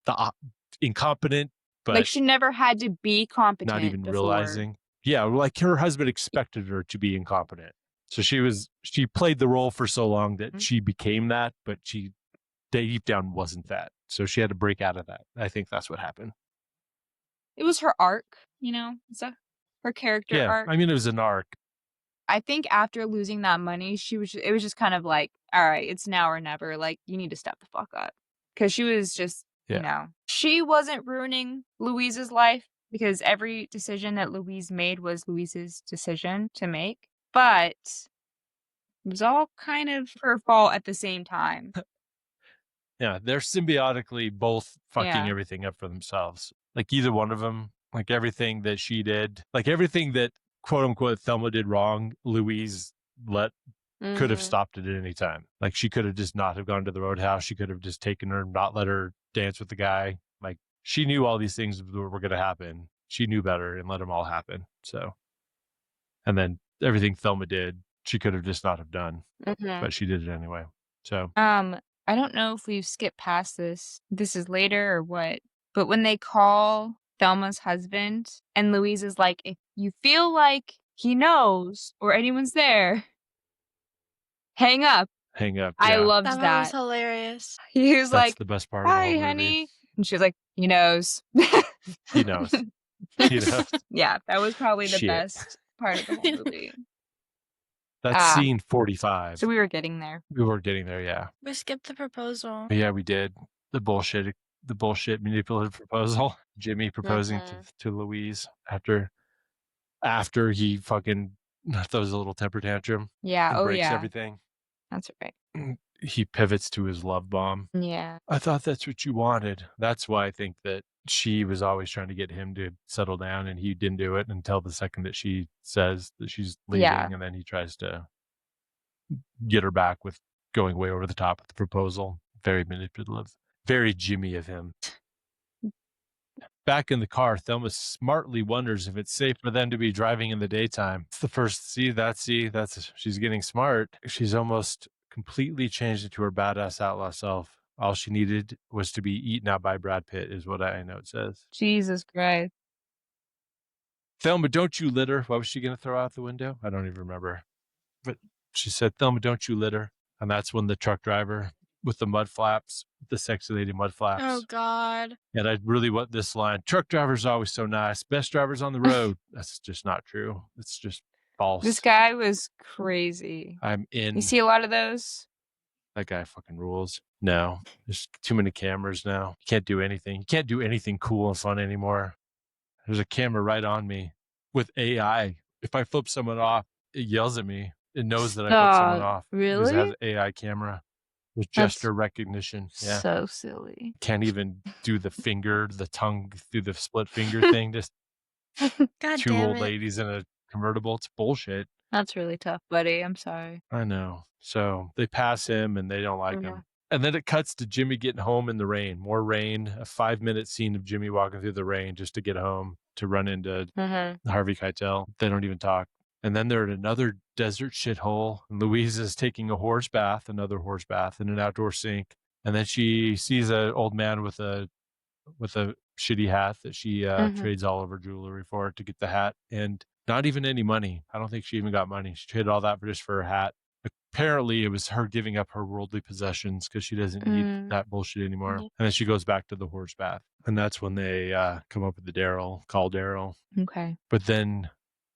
incompetent, but like she never had to be competent. Not even before. realizing. Yeah, like her husband expected her to be incompetent. So she played the role for so long that she became that, but she deep down wasn't that. So she had to break out of that. I think that's what happened. It was her arc, you know? It's her character arc. I mean, it was an arc. I think after losing that money, it was just kind of like, all right, it's now or never. Like, you need to step the fuck up. Because she was just, you know, she wasn't ruining Louise's life because every decision that Louise made was Louise's decision to make. But it was all kind of her fault at the same time. Yeah, they're symbiotically both fucking everything up for themselves. Like either one of them, like everything that she did, like everything that quote unquote Thelma did wrong, Louise could have stopped it at any time. Like she could have just not have gone to the roadhouse. She could have just taken her, not let her dance with the guy. Like she knew all these things were going to happen. She knew better and let them all happen. So, and then everything Thelma did, she could have just not have done, but she did it anyway. So, I don't know if we've skipped past this. This is later or what, but when they call Thelma's husband and Louise is like, if you feel like he knows or anyone's there, hang up. Hang up. I loved that. That was hilarious. He was That's like, the best part hi, of the whole honey. movie. And she was like, he knows. He knows. He knows. Yeah, that was probably the best part of the whole movie. That's scene 45. So we were getting there. We were getting there, yeah. We skipped the proposal. Yeah, we did. The bullshit manipulative proposal. Jimmy proposing to Louise after he fucking throws a little temper tantrum. Yeah, and breaks everything. That's right. He pivots to his love bomb. Yeah. I thought that's what you wanted. That's why I think that she was always trying to get him to settle down, and he didn't do it until the second that she says that she's leaving, and then he tries to get her back with going way over the top with the proposal. Very manipulative. Very Jimmy of him. Back in the car, Thelma smartly wonders if it's safe for them to be driving in the daytime. It's the first, she's getting smart. She's almost completely changed into her badass outlaw self. All she needed was to be eaten out by Brad Pitt, is what I know it says. Jesus Christ. Thelma, don't you litter. What was she going to throw out the window? I don't even remember. But she said, Thelma, don't you litter. And that's when the truck driver with the mud flaps the sexy lady mud flaps. Oh God. And I really want this line: truck drivers are always so nice, best drivers on the road. That's just not true. It's just false. This guy was crazy. I'm in. You see a lot of those? That guy fucking rules. No, there's too many cameras now. You can't do anything. You can't do anything cool and fun anymore. There's a camera right on me with AI. If I flip someone off, it yells at me. It knows that I flipped someone off. Really? Because it has an AI camera with gesture recognition. Yeah. So silly. Can't even do the finger, the tongue through the split finger thing. Just God two damn old it. ladies in a convertible. It's bullshit. That's really tough, buddy. I'm sorry. I know. So they pass him and they don't like Yeah. him. And then it cuts to Jimmy getting home in the rain. More rain. A 5-minute scene of Jimmy walking through the rain just to get home to run into Harvey Keitel. They don't even talk. And then they're in another desert shithole. And Louise is taking a horse bath, another horse bath in an outdoor sink. And then she sees an old man with a shitty hat that she trades all of her jewelry for to get the hat. And not even any money. I don't think she even got money. She traded all that just for her hat. Apparently, it was her giving up her worldly possessions because she doesn't need that bullshit anymore. Yeah. And then she goes back to the horse bath. And that's when they come up with the call Daryl. Okay. But then,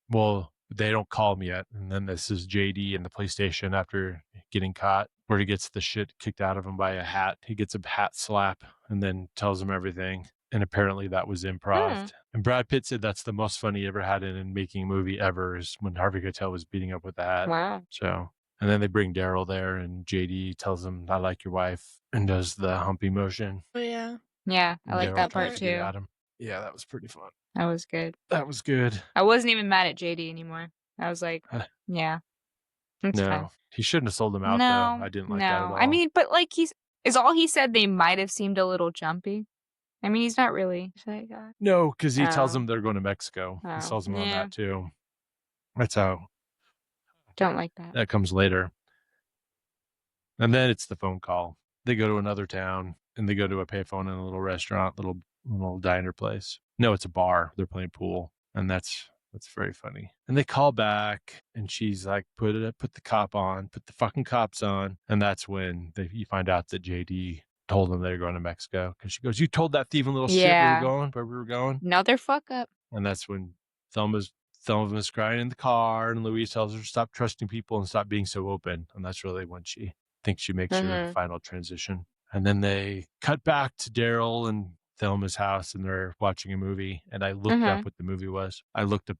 well, they don't call him yet. And then this is JD in the police station after getting caught, where he gets the shit kicked out of him by a hat. He gets a hat slap and then tells him everything. And apparently that was improv. And Brad Pitt said that's the most fun he ever had in making a movie ever, is when Harvey Keitel was beating up with the hat. Wow. So, and then they bring Daryl there and JD tells him, I like your wife, and does the humpy motion. Oh yeah. Yeah, I like Daryl that tries part to get too. at him. Yeah, that was pretty fun. That was good. That was good. I wasn't even mad at JD anymore. I was like, yeah, it's fine. No, he shouldn't have sold him out, No, though. I didn't like that at all. I mean, but like is all he said. They might have seemed a little jumpy. I mean, he's not really. No, because he tells Oh. them they're going to Mexico. Oh, He sells them on yeah. that, too. That's how Don't like that. that comes later. And then it's the phone call. They go to another town, and they go to a payphone in a little restaurant, little diner place. No, it's a bar. They're playing pool, and that's very funny. And they call back, and she's like, put the cop on, put the fucking cops on. And that's when you find out that JD told them they were going to Mexico, because she goes, you told that thieving little shit where we were going. Another fuck up. And that's when Thelma's crying in the car, and Louise tells her to stop trusting people and stop being so open. And that's really when she thinks she makes her final transition. And then they cut back to Daryl and Thelma's house, and they're watching a movie. And I looked up what the movie was. I looked up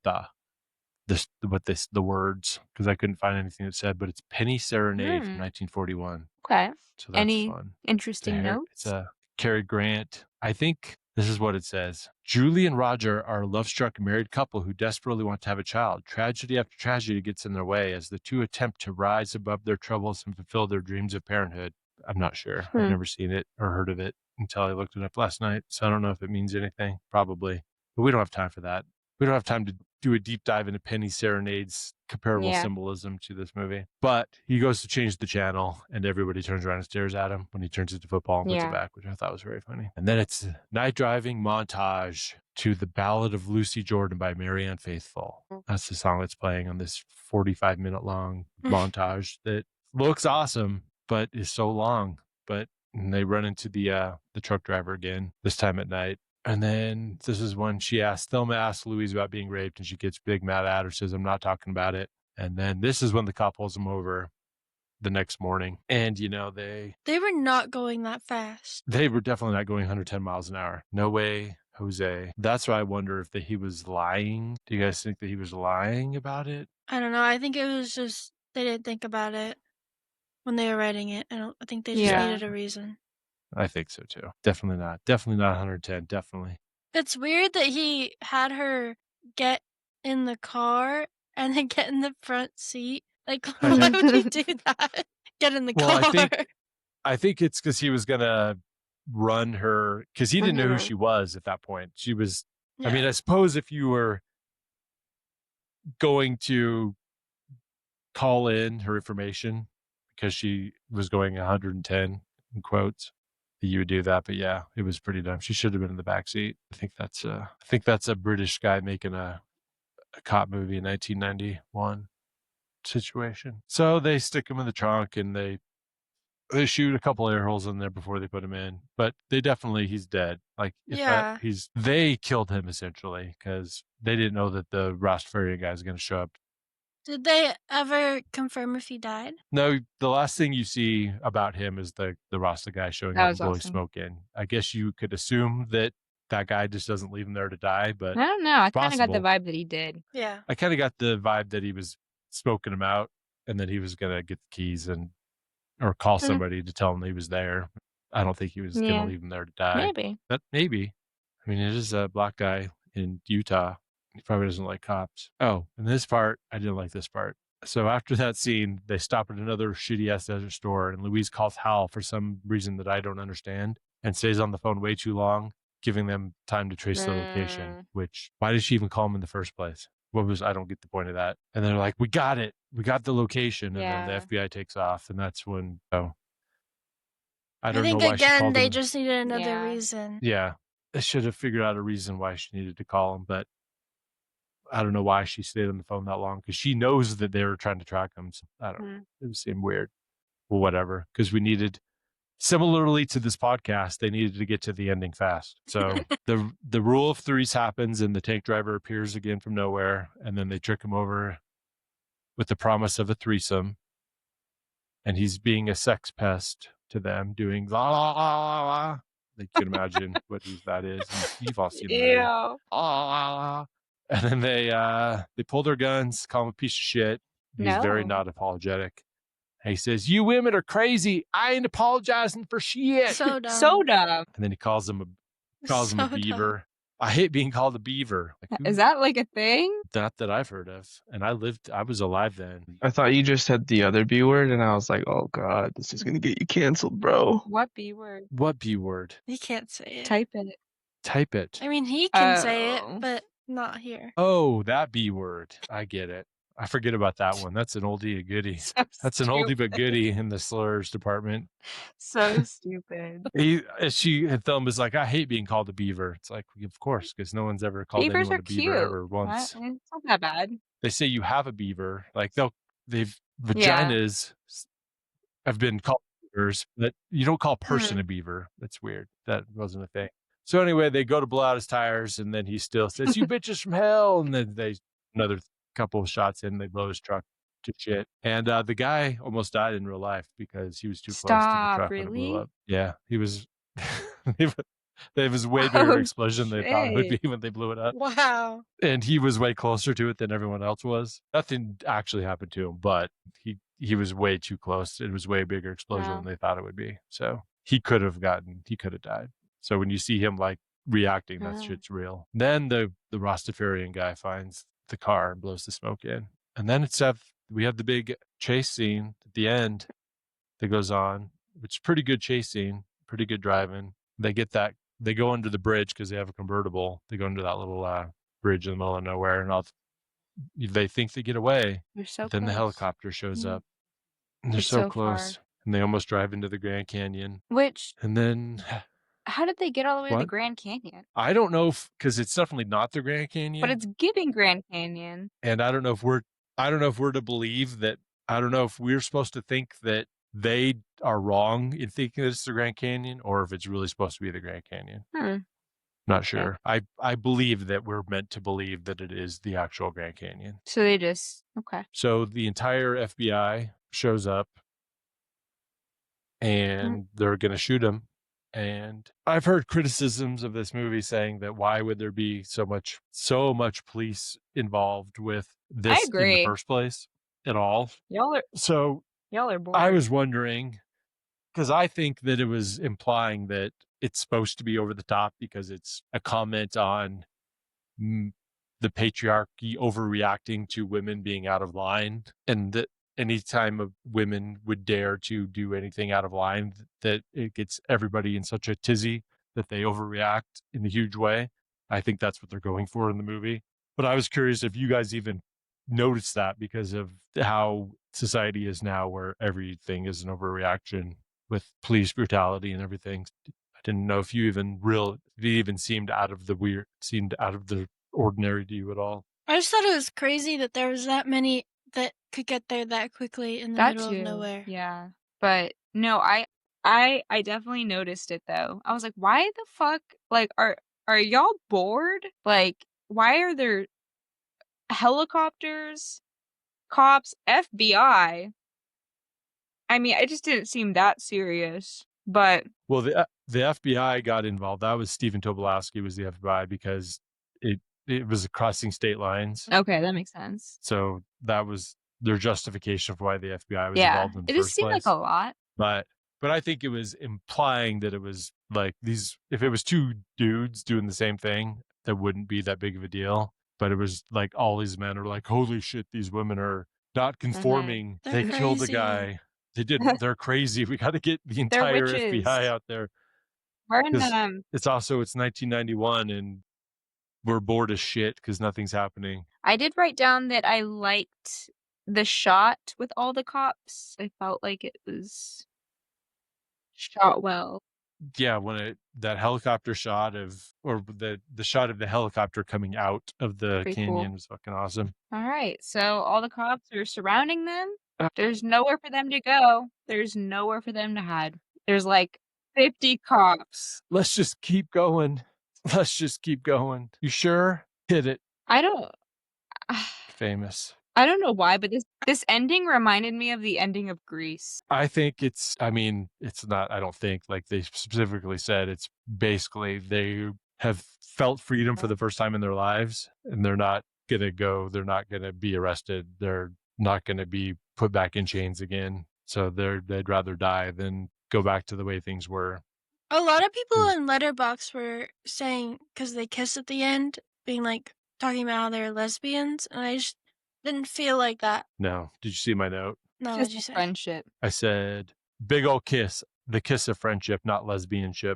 the words, because I couldn't find anything that said, but it's Penny Serenade from 1941. Okay. So that's Any fun. interesting notes? It's a Cary Grant. I think this is what it says. Julie and Roger are a love-struck married couple who desperately want to have a child. Tragedy after tragedy gets in their way as the two attempt to rise above their troubles and fulfill their dreams of parenthood. I'm not sure. I've never seen it or heard of it until I looked it up last night. So I don't know if it means anything. Probably. But we don't have time for that. We don't have time to do a deep dive into Penny Serenade's comparable symbolism to this movie. But he goes to change the channel, and everybody turns around and stares at him when he turns it to football and puts it back, which I thought was very funny. And then it's a night driving montage to The Ballad of Lucy Jordan by Marianne Faithfull. That's the song that's playing on this 45-minute long montage that looks awesome, but is so long. And they run into the truck driver again, this time at night. And then this is when Thelma asks Louise about being raped, and she gets big mad at her, says, I'm not talking about it. And then this is when the cop pulls them over the next morning. And, they were not going that fast. They were definitely not going 110 miles an hour. No way, Jose. That's why I wonder if he was lying. Do you guys think that he was lying about it? I don't know. I think it was just they didn't think about it when they were writing it. I think they just needed a reason. I think so too. Definitely not 110. Definitely. It's weird that he had her get in the car and then get in the front seat. Like, why would you do that? Get in the car. I think it's because he was gonna run her, because he didn't know who she was at that point. She was. I mean, I suppose if you were going to call in her information because she was going 110 in quotes, you would do that. But yeah, it was pretty dumb. She should have been in the back seat. I think that's a British guy making a cop movie in 1991 situation. So they stick him in the trunk, and they They shoot a couple air holes in there before they put him in, but he's dead. Like Yeah. they killed him essentially because they didn't know that the Rastafarian guy is going to show up. Did they ever confirm if he died? No, the last thing you see about him is the Rasta guy showing That up and was blowing awesome. smoke in. I guess you could assume that guy just doesn't leave him there to die, but I don't know. I kind of got the possible. vibe that he did. Yeah. I kind of got the vibe that he was smoking him out and that he was going to get the keys or call somebody to tell him he was there. I don't think he was going to leave him there to die. Maybe. But maybe. I mean, it is a black guy in Utah. He probably doesn't like cops. Oh, and this part, I didn't like this part. So after that scene, they stop at another shitty-ass desert store, and Louise calls Hal for some reason that I don't understand and stays on the phone way too long, giving them time to trace the location, which, why did she even call him in the first place? I don't get the point of that. And they're like, we got it. We got the location. And then the FBI takes off. And that's when, I don't know why she called they him. just needed another reason. Yeah. They should have figured out a reason why she needed to call him, but I don't know why she stayed on the phone that long because she knows that they were trying to track him. So I don't know. It seemed weird. Well, whatever. Because we needed, similarly to this podcast, they needed to get to the ending fast. So the rule of threes happens and the tank driver appears again from nowhere. And then they trick him over with the promise of a threesome. And he's being a sex pest to them, doing la la la la la. You can imagine what that is. You've all seen the movie. La, la, la. And then they pull their guns, call him a piece of shit. He's very not apologetic. And he says, "You women are crazy. I ain't apologizing for shit." So dumb. So dumb. And then he calls him a beaver. Dumb. I hate being called a beaver. Like, is that like a thing? Not that I've heard of. And I was alive then. I thought you just said the other B word, and I was like, oh God, this is going to get you canceled, bro. What B word? What B word? He can't say it. Type it. Type it. I mean, he can say it, but not here. Oh, that B word. I get it. I forget about that one. That's an oldie a goodie. That's an oldie but goodie in the slurs department. So stupid. Thelma's like, I hate being called a beaver. It's like, of course, because no one's ever called Beavers anyone a beaver cute. ever once. It's not that bad. They say you have a beaver. Like vaginas have been called beavers, but you don't call a person a beaver. That's weird. That wasn't a thing. So anyway, they go to blow out his tires, and then he still says, "You bitches from hell." And then another couple of shots in, they blow his truck to shit. And the guy almost died in real life because he was too close to the truck when it blew up. Yeah, he was. It was way bigger explosion than they thought it would be when they blew it up. Wow. And he was way closer to it than everyone else was. Nothing actually happened to him, but he was way too close. It was way bigger explosion than they thought it would be. So he could have died. So when you see him like reacting, that shit's real. Then the Rastafarian guy finds the car and blows the smoke in. And then we have the big chase scene at the end that goes on, which is a pretty good chase scene, pretty good driving. They go under the bridge because they have a convertible. They go under that little bridge in the middle of nowhere, and they think they get away. They're so but then the helicopter shows up, and they're so close, and they almost drive into the Grand Canyon. And then, how did they get all the way to the Grand Canyon? I don't know because it's definitely not the Grand Canyon, but it's giving Grand Canyon. And I don't know if we're to believe that. I don't know if we're supposed to think that they are wrong in thinking that it's the Grand Canyon, or if it's really supposed to be the Grand Canyon. Not sure. I believe that we're meant to believe that it is the actual Grand Canyon. So they So the entire FBI shows up, and they're going to shoot him. And I've heard criticisms of this movie saying that why would there be so much police involved with this in the first place at all? Y'all are bored. I was wondering, because I think that it was implying that it's supposed to be over the top because it's a comment on the patriarchy overreacting to women being out of line, and that anytime women would dare to do anything out of line, that it gets everybody in such a tizzy that they overreact in a huge way. I think that's what they're going for in the movie. But I was curious if you guys even noticed that because of how society is now, where everything is an overreaction with police brutality and everything. I didn't know if you it seemed out of the ordinary to you at all. I just thought it was crazy that there was that many that could get there that quickly in the middle of nowhere. Yeah. But No, I definitely noticed it though. I was like, why the fuck? Like, are y'all bored? Like, why are there helicopters, cops, FBI? I mean, it just didn't seem that serious. But Well, the FBI got involved. That was Stephen Tobolowsky was the FBI because it was crossing state lines. okay, that makes sense. So that was their justification for why the FBI was Yeah, involved in the it just first seemed like place. a lot. But I think it was implying that it was like these. If it was two dudes doing the same thing, that wouldn't be that big of a deal. But it was like all these men are like, holy shit, these women are not conforming. They're They killed a crazy. guy. They did. They're crazy. We got to get the They're entire witches. FBI out there. We're in Because it's 1991 and we're bored as shit because nothing's happening. I did write down that I liked the shot with all the cops. I felt like it was shot well. Yeah, when that helicopter shot or the shot of the helicopter coming out of the Pretty canyon cool. was fucking awesome. All right, so all the cops are surrounding them. There's nowhere for them to go. There's nowhere for them to hide. There's like 50 cops. Let's just keep going. Let's just keep going. You sure? Hit it. I don't Famous. I don't know why, but this ending reminded me of the ending of Grease. I think it's not, I don't think, like they specifically said, it's basically they have felt freedom for the first time in their lives and they're not going to be arrested. They're not going to be put back in chains again. So they'd rather die than go back to the way things were. A lot of people in Letterboxd were saying, because they kiss at the end, being like, talking about how they're lesbians, and I just didn't feel like that. No. Did you see my note? No, Just what'd you say? friendship. I said, big old kiss, the kiss of friendship, not lesbianship.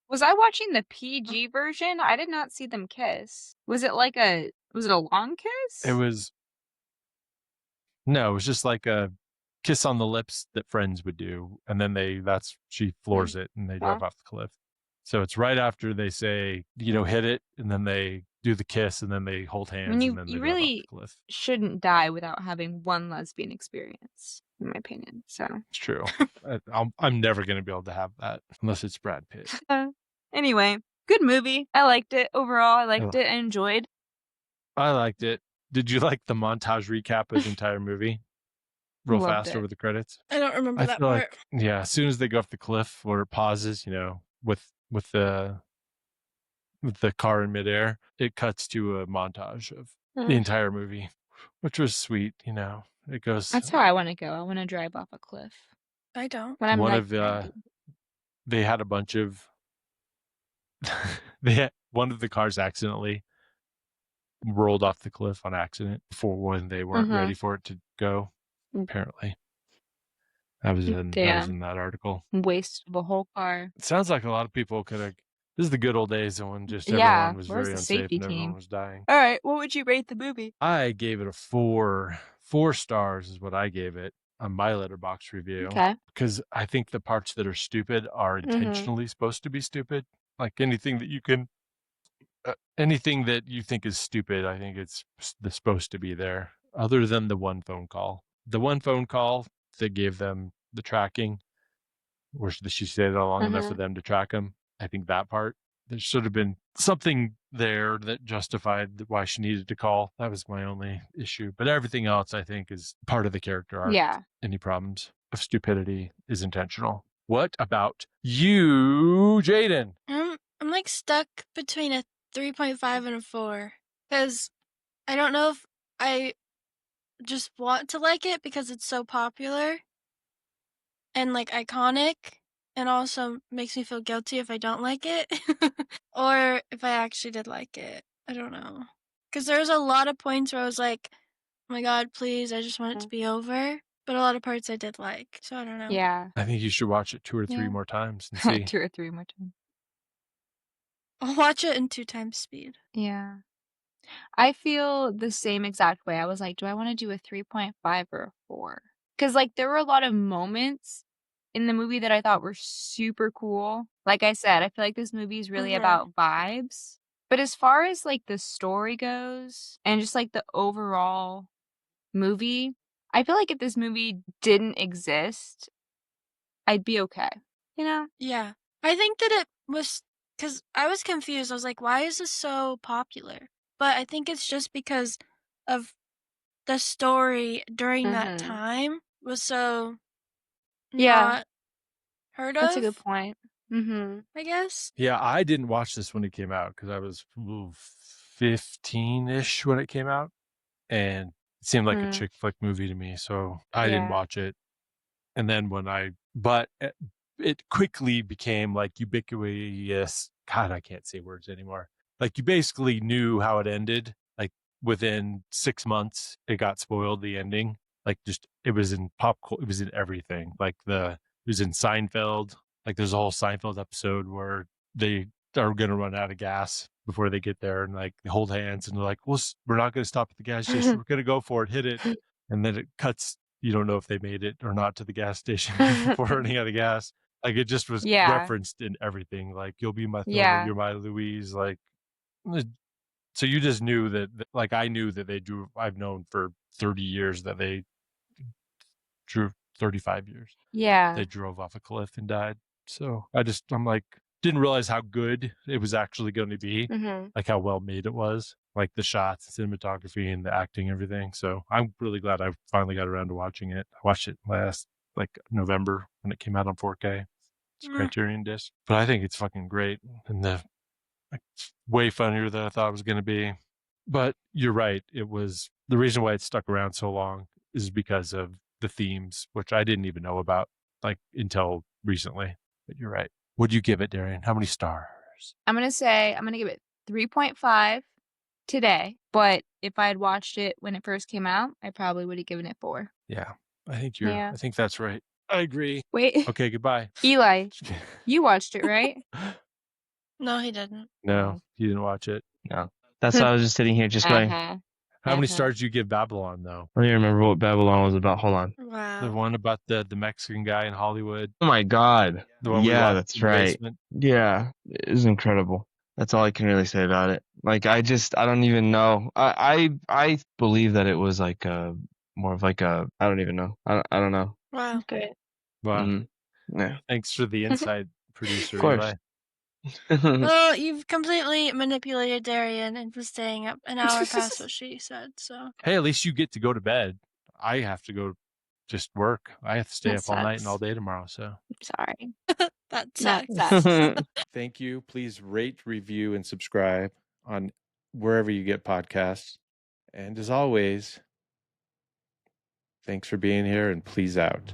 Was I watching the PG version? I did not see them kiss. Was it a long kiss? It was just like a kiss on the lips that friends would do. And then she floors it and they drive off the cliff. So it's right after they say, hit it. And then they do the kiss and then they hold hands and then they you drive off really the cliff. shouldn't die without having one lesbian experience, in my opinion. So It's true. I'm never going to be able to have that unless it's Brad Pitt. Anyway, good movie. I liked it overall. I liked it. I enjoyed. I liked it. Did you like the montage recap of the entire movie? Real Loved fast it. over the credits. I don't remember that feel part. like, yeah, as soon as they go off the cliff where it pauses, with the car in midair, it cuts to a montage of the entire movie, which was sweet. It goes. That's how I want to go. I want to drive off a cliff. I don't. When I'm they had a bunch of one of the cars accidentally rolled off the cliff on accident before when they weren't ready for it to go. Apparently, that was in that article. Waste of a whole car. It sounds like a lot of people could have. This is the good old days when just everyone was very unsafe and everyone was dying. All right, what would you rate the movie? I gave it a 4. 4 stars is what I gave it on my Letterboxd review. Okay. Because I think the parts that are stupid are intentionally supposed to be stupid. Like anything that you think is stupid, I think it's supposed to be there. Other than the one phone call. The one phone call that gave them the tracking, where she stayed long enough for them to track him. I think that part, there should have been something there that justified why she needed to call. That was my only issue. But everything else, I think, is part of the character arc. Yeah. Any problems of stupidity is intentional. What about you, Jaden? I'm like stuck between a 3.5 and a 4. Because I don't know if I just want to like it because it's so popular and like iconic, and also makes me feel guilty if I don't like it, or if I actually did like it. I don't know. Because there's a lot of points where I was like, oh my god, please, I just want it to be over. But a lot of parts I did like, so I don't know. Yeah. I think you should watch it 2 or 3 more times and see. 2 or 3 more times. I'll watch it in 2 times speed. Yeah. I feel the same exact way. I was like, do I want to do a 3.5 or a 4? Because like there were a lot of moments in the movie that I thought were super cool. Like I said, I feel like this movie is really about vibes. But as far as like the story goes and just like the overall movie, I feel like if this movie didn't exist, I'd be okay. You know? Yeah. I think that it was because I was confused. I was like, why is this so popular? But I think it's just because of the story during that Mm-hmm. time was so Yeah, not heard that's a good of, point. Mm-hmm. I guess. Yeah, I didn't watch this when it came out because I was 15-ish when it came out, and it seemed like a chick flick movie to me, so I didn't Yeah. watch it. And then but it quickly became like ubiquitous. God, I can't say words anymore. Like you basically knew how it ended. Like within 6 months, it got spoiled. The ending, like just it was in it was in everything. Like it was in Seinfeld. Like there's a whole Seinfeld episode where they are going to run out of gas before they get there, and like they hold hands and they're like, "Well, we're not going to stop at the gas station. We're going to go for it. Hit it." And then it cuts. You don't know if they made it or not to the gas station before running out of gas. Like it just was Yeah. referenced in everything. Like you'll be my Thelma, Yeah. you're my Louise. Like so, you just knew that. Like I knew that they drew. I've known for 30 years that they drew 35 years. Yeah. They drove off a cliff and died. So I'm like, didn't realize how good it was actually going to be. Mm-hmm. Like how well made it was, like the shots, the cinematography, and the acting, everything. So I'm really glad I finally got around to watching it. I watched it last like November when it came out on 4K. It's Criterion disc, but I think it's fucking great, and it's way funnier than I thought it was going to be. But you're right. It was the reason why it stuck around so long is because of the themes, which I didn't even know about like until recently. But you're right. Would you give it, Darian? How many stars? I'm going to give it 3.5 today, but if I had watched it when it first came out, I probably would have given it 4. Yeah, I think Yeah. I think that's right. I agree. Wait, Okay, goodbye. Eli, you watched it, right? No, he didn't. No, you didn't watch it. No. That's why I was just sitting here just going, I How many stars do you give Babylon, though? don't even remember what Babylon was about. Hold on. The Wow. one about the Mexican guy in Hollywood. Oh my God. The one we Yeah, watched that's in the right. basement. Yeah, it was incredible. That's all I can really say about it. Like I don't even know. I believe that it was like more of like a, I don't even know. I don't know. Wow. Okay. Wow. Yeah. Thanks for the insight, producer Of course. Eli. Well, you've completely manipulated Darian into staying up an hour past what she said, so. Hey, at least you get to go to bed. I have to go just work. I have to stay That up all night and sucks. all day tomorrow. So Sorry. That That sucks. sucks. thank you. Please rate, review, and subscribe on wherever you get podcasts. And as always, thanks for being here and please out.